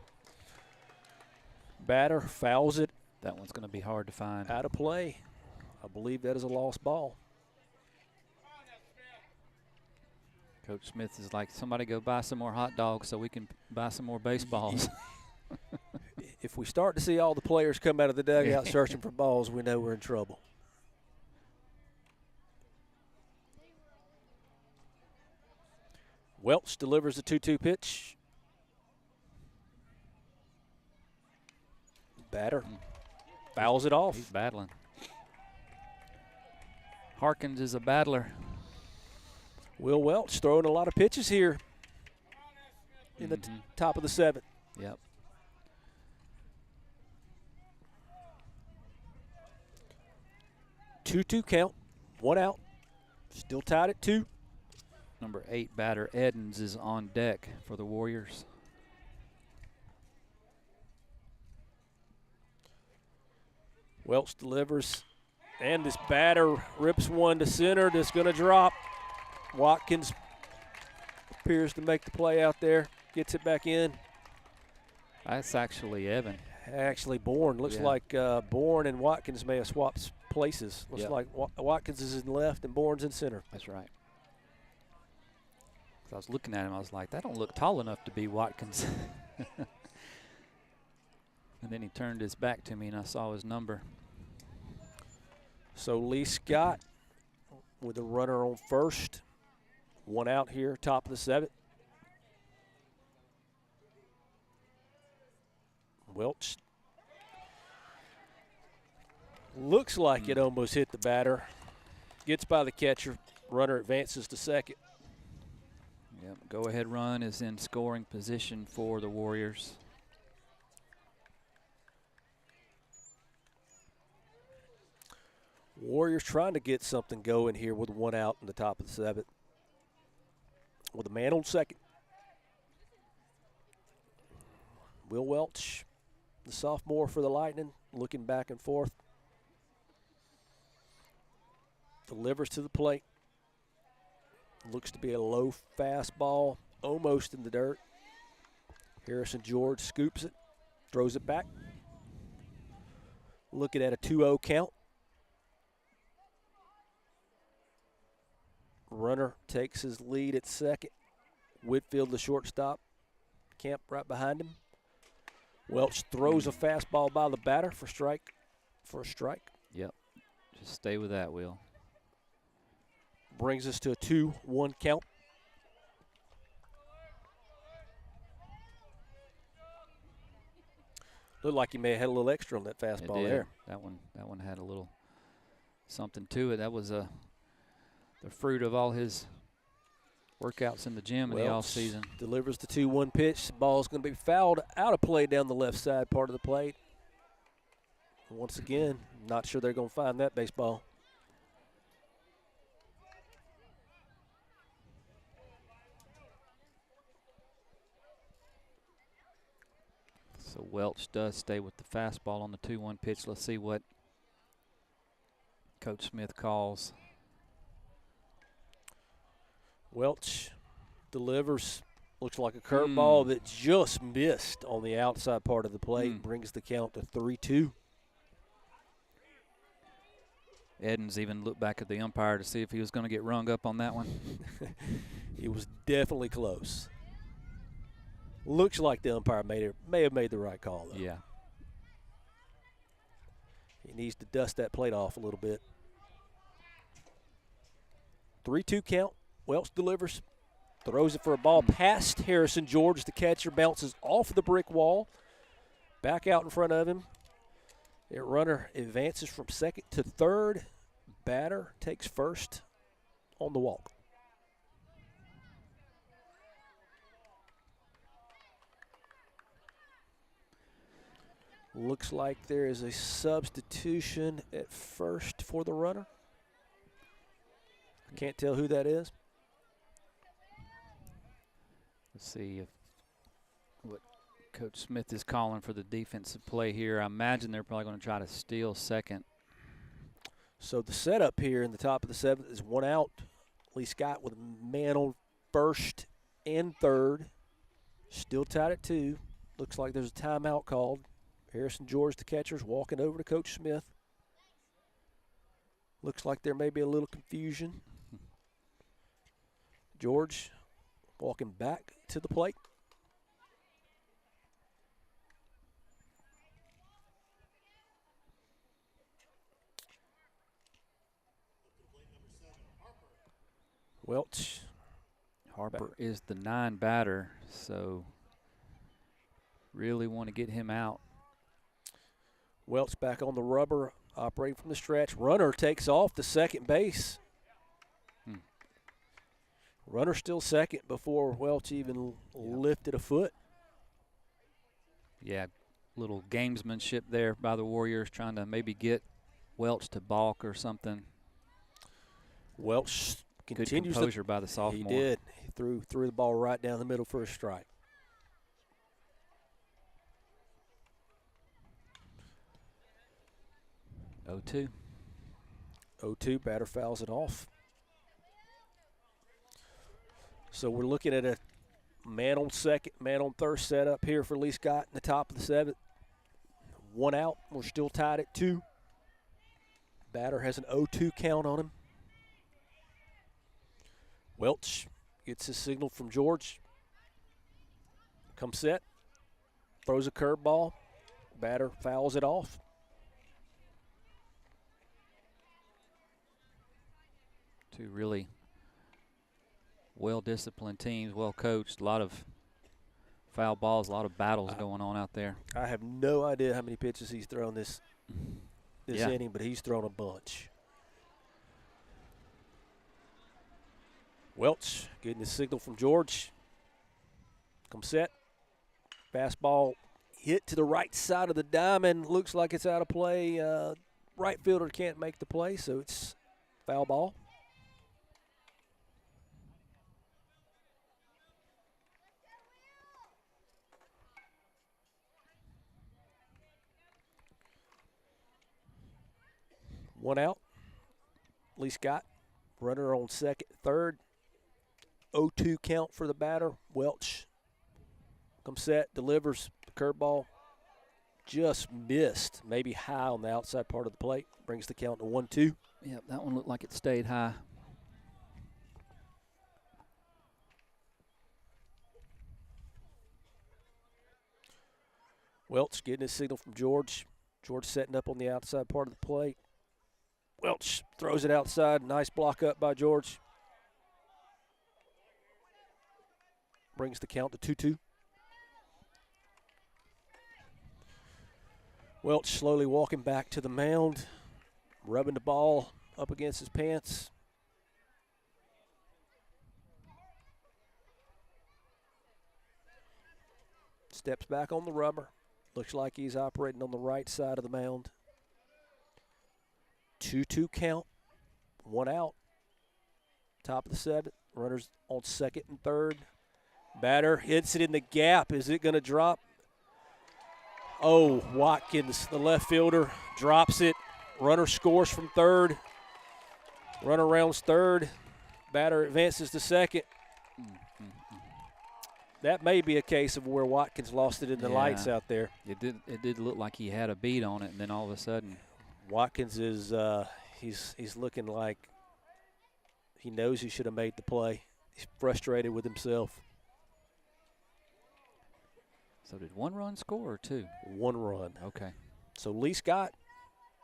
batter fouls it That one's going to be hard to find. out of play. I believe that is a lost ball. Coach Smith is like, somebody go buy some more hot dogs so we can buy some more baseballs. If we start to see all the players come out of the dugout searching for balls, we know we're in trouble. Welch delivers a 2-2 pitch. Batter fouls it off. He's battling. Harkins is a battler. Will Welch throwing a lot of pitches here in the top of the 7th. Yep. Two count, 1 out. Still tied at 2. Number 8 batter Edens is on deck for the Warriors. Welch delivers, and this batter rips one to center. That's going to drop. Watkins appears to make the play out there. Gets it back in. That's actually Evan. Actually, Bourne. Looks like Bourne and Watkins may have swapped places. Looks like Watkins is in left and Bourne's in center. That's right. I was looking at him, I was like, that don't look tall enough to be Watkins. And then he turned his back to me, and I saw his number. So Lee Scott with a runner on first. 1 out here, top of the 7th. Welch looks like it almost hit the batter. Gets by the catcher. Runner advances to second. Yep, go-ahead run is in scoring position for the Warriors. Warriors trying to get something going here with 1 out in the top of the 7th. With a man on second. Will Welch, the sophomore for the Lightning, looking back and forth. Delivers to the plate. Looks to be a low fastball, almost in the dirt. Harrison George scoops it, throws it back. Looking at a 2-0 count. Runner takes his lead at second. Whitfield, the shortstop. Camp right behind him. Welch throws a fastball by the batter for a strike. Yep, just stay with that, Will. Brings us to a 2-1 count. Looked like he may have had a little extra on that fastball there. That one had a little something to it. That was the fruit of all his workouts in the gym in the off season. Delivers the 2-1 pitch. The ball's going to be fouled out of play down the left side part of the plate. Once again, not sure they're going to find that baseball. So Welch does stay with the fastball on the 2-1 pitch. Let's see what Coach Smith calls. Welch delivers. Looks like a curveball that just missed on the outside part of the plate. Brings the count to 3-2. Edens even looked back at the umpire to see if he was going to get rung up on that one. It was definitely close. Looks like the umpire may have made the right call, though. Yeah. He needs to dust that plate off a little bit. 3-2 count. Welch delivers. Throws it for a ball past Harrison George. The catcher bounces off the brick wall. Back out in front of him. The runner advances from second to third. Batter takes first on the walk. Looks like there is a substitution at first for the runner. Can't tell who that is. Let's see if what Coach Smith is calling for the defensive play here. I imagine they're probably going to try to steal second. So the setup here in the top of the 7th is 1 out. Lee Scott with a man on first and third. Still tied at 2. Looks like there's a timeout called. Harrison George, the catcher's walking over to Coach Smith. Looks like there may be a little confusion. George walking back to the plate. Welch. Harper is the 9 batter, so really want to get him out. Welch back on the rubber, operating from the stretch. Runner takes off to second base. Runner still second before Welch even lifted a foot. Yeah, little gamesmanship there by the Warriors, trying to maybe get Welch to balk or something. Welch continues. Good composure by the sophomore. He did. He threw the ball right down the middle for a strike. Oh, 2. 0-2, batter fouls it off. So we're looking at a man on second, man on third setup here for Lee Scott in the top of the 7th. 1 out. We're still tied at 2. Batter has an 0-2 count on him. Welch gets his signal from George. Comes set. Throws a curveball. Batter fouls it off. Two really well-disciplined teams, well-coached. A lot of foul balls, a lot of battles going on out there. I have no idea how many pitches he's thrown this Yeah. inning, but he's thrown a bunch. Welch getting the signal from George. Come set. Fastball hit to the right side of the diamond. Looks like it's out of play. Right fielder can't make the play, so it's foul ball. One out. Lee Scott, runner on second, third. 0-2 count for the batter. Welch comes set, delivers the curveball. Just missed, maybe high on the outside part of the plate. Brings the count to 1-2. Yep, that one looked like it stayed high. Welch getting his signal from George. George setting up on the outside part of the plate. Welch throws it outside. Nice block up by George. Brings the count to 2-2. Welch slowly walking back to the mound, rubbing the ball up against his pants. Steps back on the rubber. Looks like he's operating on the right side of the mound. 2-2 count, one out. Top of the seventh. Runners on second and third. Batter hits it in the gap. Is it going to drop? Oh, Watkins, the left fielder, drops it. Runner scores from third. Runner rounds third. Batter advances to second. That may be a case of where Watkins lost it in the lights out there. It did look like he had a beat on it, and then all of a sudden. Watkins is he's looking like he knows he should have made the play. He's frustrated with himself. So did one run score or two? One run. Okay. So Lee Scott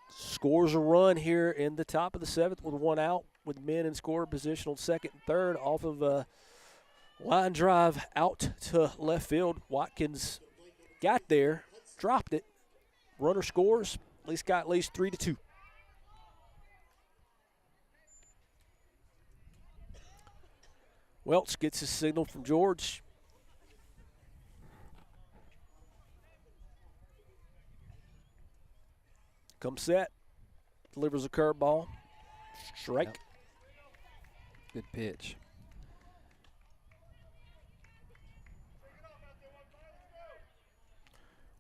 scores a run here in the top of the seventh with one out, with men in scorer position on second and third off of a line drive out to left field. Watkins got there, dropped it. Runner scores. Lee Scott leads 3-2. Welch gets his signal from George. Comes set, delivers a curveball, strike. Yep. Good pitch.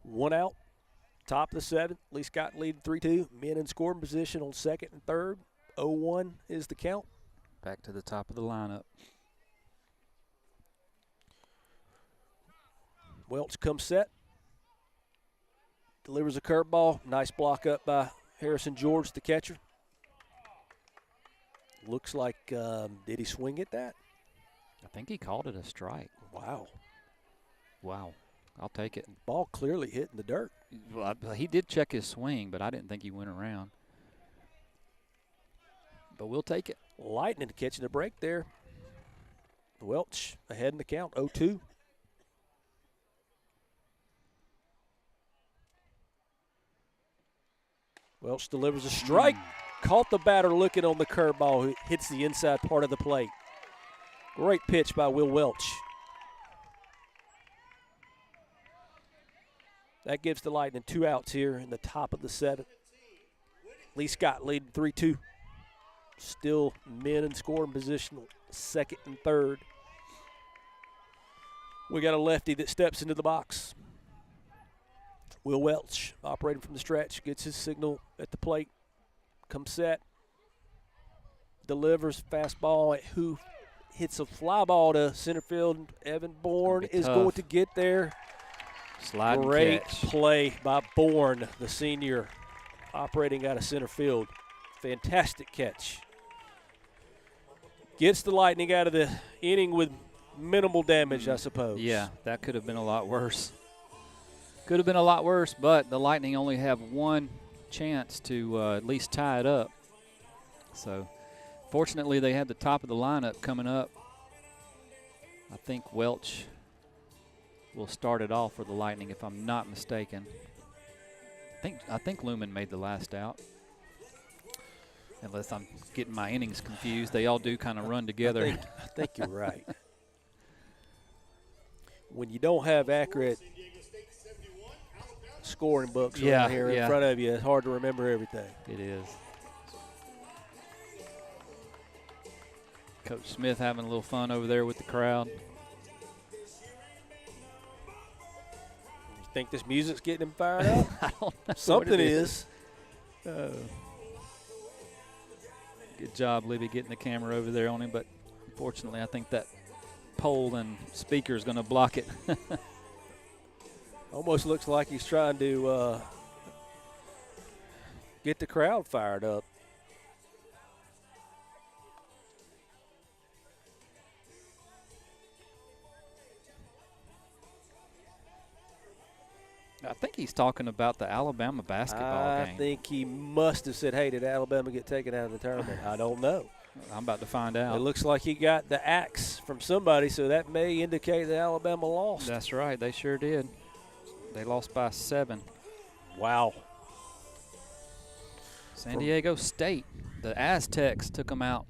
One out, top of the seventh. Lee Scott leading 3-2. Men in scoring position on second and third. 0-1 is the count. Back to the top of the lineup. Welch comes set. Delivers a curveball. Nice block up by Harrison George, the catcher. Looks like, did he swing at that? I think he called it a strike. Wow. Wow. I'll take it. Ball clearly hitting the dirt. Well, he did check his swing, but I didn't think he went around. But we'll take it. Lightning catching a break there. Welch ahead in the count, 0-2. Welch delivers a strike. Caught the batter looking on the curveball, who hits the inside part of the plate. Great pitch by Will Welch. That gives the Lightning two outs here in the top of the seventh. Lee Scott leading 3-2. Still men in scoring position, second and third. We got a lefty that steps into the box. Will Welch, operating from the stretch, gets his signal at the plate. Comes set. Delivers fastball at who hits a fly ball to center field. Evan Bourne is going to get there. Slide and Great catch. play by Bourne, the senior, operating out of center field. Fantastic catch. Gets the Lightning out of the inning with minimal damage, I suppose. Yeah, that could have been a lot worse. Could have been a lot worse, but the Lightning only have one chance to at least tie it up. So, fortunately, they had the top of the lineup coming up. I think Welch will start it off for the Lightning, if I'm not mistaken. I think Lumen made the last out. Unless I'm getting my innings confused. They all do kind of run together. I think you're right. When you don't have accurate scoring books around here in front of you, it's hard to remember everything. It is. Coach Smith having a little fun over there with the crowd. You think this music's getting him fired up? I don't know. Something is. Good job, Libby, getting the camera over there on him, but unfortunately I think that pole and speaker is going to block it. Almost looks like he's trying to get the crowd fired up. I think he's talking about the Alabama basketball game. I think he must have said, hey, did Alabama get taken out of the tournament? I don't know. I'm about to find out. It looks like he got the axe from somebody, so that may indicate that Alabama lost. That's right. They sure did. They lost by 7. Wow. San Diego State. The Aztecs took them out.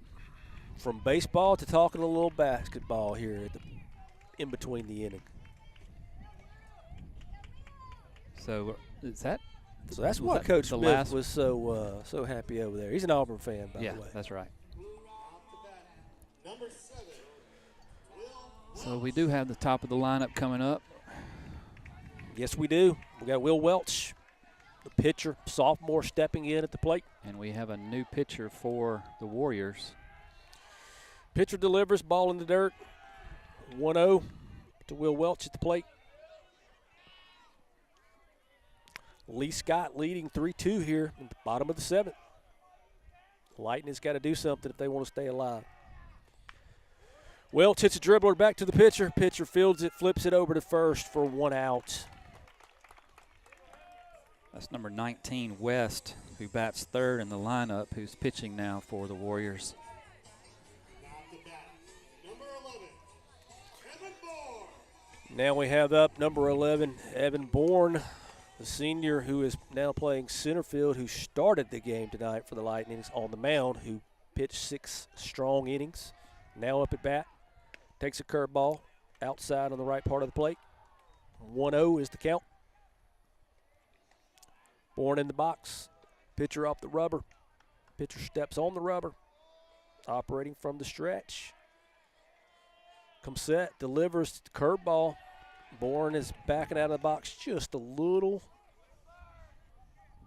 From baseball to talking a little basketball here in between the inning. So is that? So that's why that Coach the Smith last was so happy over there. He's an Auburn fan, by the way. Yeah, that's right. Number 7, So we do have the top of the lineup coming up. Yes, we do. We got Will Welch, the pitcher, sophomore, stepping in at the plate. And we have a new pitcher for the Warriors. Pitcher delivers, ball in the dirt. 1-0 to Will Welch at the plate. Lee Scott leading 3-2 here in the bottom of the 7th. Lightning's got to do something if they want to stay alive. Welch hits a dribbler back to the pitcher. Pitcher fields it, flips it over to first for 1 out. That's number 19, West, who bats third in the lineup, who's pitching now for the Warriors. now to bat. Number 11, Evan Bourne. Now we have up number 11, Evan Bourne, the senior who is now playing center field, who started the game tonight for the Lightning on the mound, who pitched 6 strong innings. Now up at bat, takes a curveball outside on the right part of the plate. 1-0 is the count. Bourne in the box, pitcher off the rubber. Pitcher steps on the rubber, operating from the stretch. Comes set, delivers curveball. Bourne is backing out of the box just a little.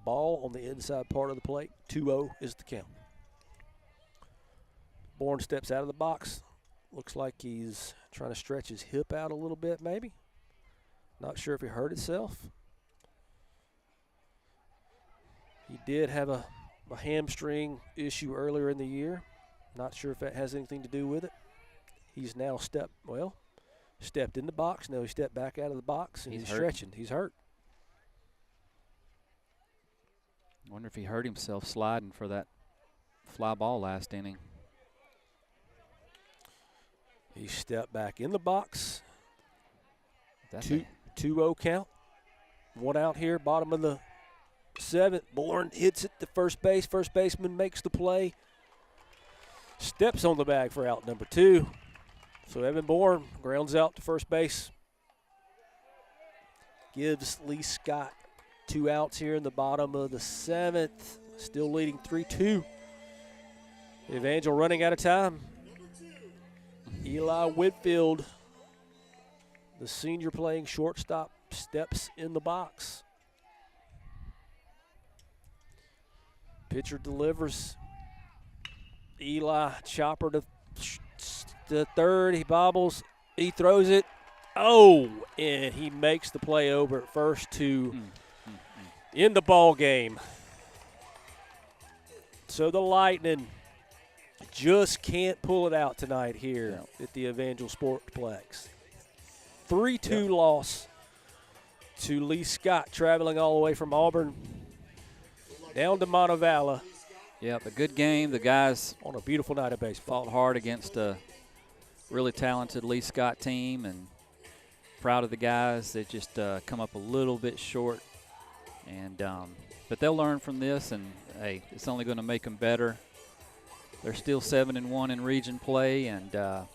Ball on the inside part of the plate. 2-0 is the count. Bourne steps out of the box. Looks like he's trying to stretch his hip out a little bit, maybe. Not sure if he hurt himself. He did have a hamstring issue earlier in the year. Not sure if that has anything to do with it. He's now stepped in the box. Now he stepped back out of the box, and he's stretching. He's hurt. I wonder if he hurt himself sliding for that fly ball last inning. He stepped back in the box. That's 2-0 count. 1 out here, bottom of the 7th. Bourne hits it to first base. First baseman makes the play. Steps on the bag for out number 2. So Evan Bourne grounds out to first base. Gives Lee Scott 2 outs here in the bottom of the 7th. Still leading 3-2. Evangel running out of time. Eli Whitfield, the senior playing shortstop, steps in the box. Pitcher delivers. Eli chopper to third. He bobbles. He throws it. Oh, and he makes the play over at first to end the ball game. So the Lightning just can't pull it out tonight here at the Evangel Sportsplex. 3-2 loss to Lee Scott, traveling all the way from Auburn down to Montevallo Yep, a good game. The guys on a beautiful night of baseball. fought hard against a really talented Lee Scott team, and proud of the guys. They just come up a little bit short, and but they'll learn from this, and hey, it's only going to make them better. They're still 7-1 in region play, and a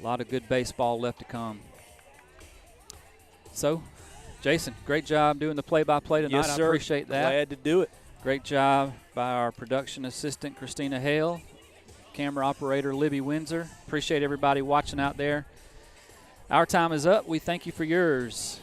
lot of good baseball left to come. So, Jason, great job doing the play-by-play tonight. Yes, sir. I appreciate that. Glad to do it. Great job by our production assistant, Christina Hale, camera operator, Libby Windsor. Appreciate everybody watching out there. Our time is up. We thank you for yours.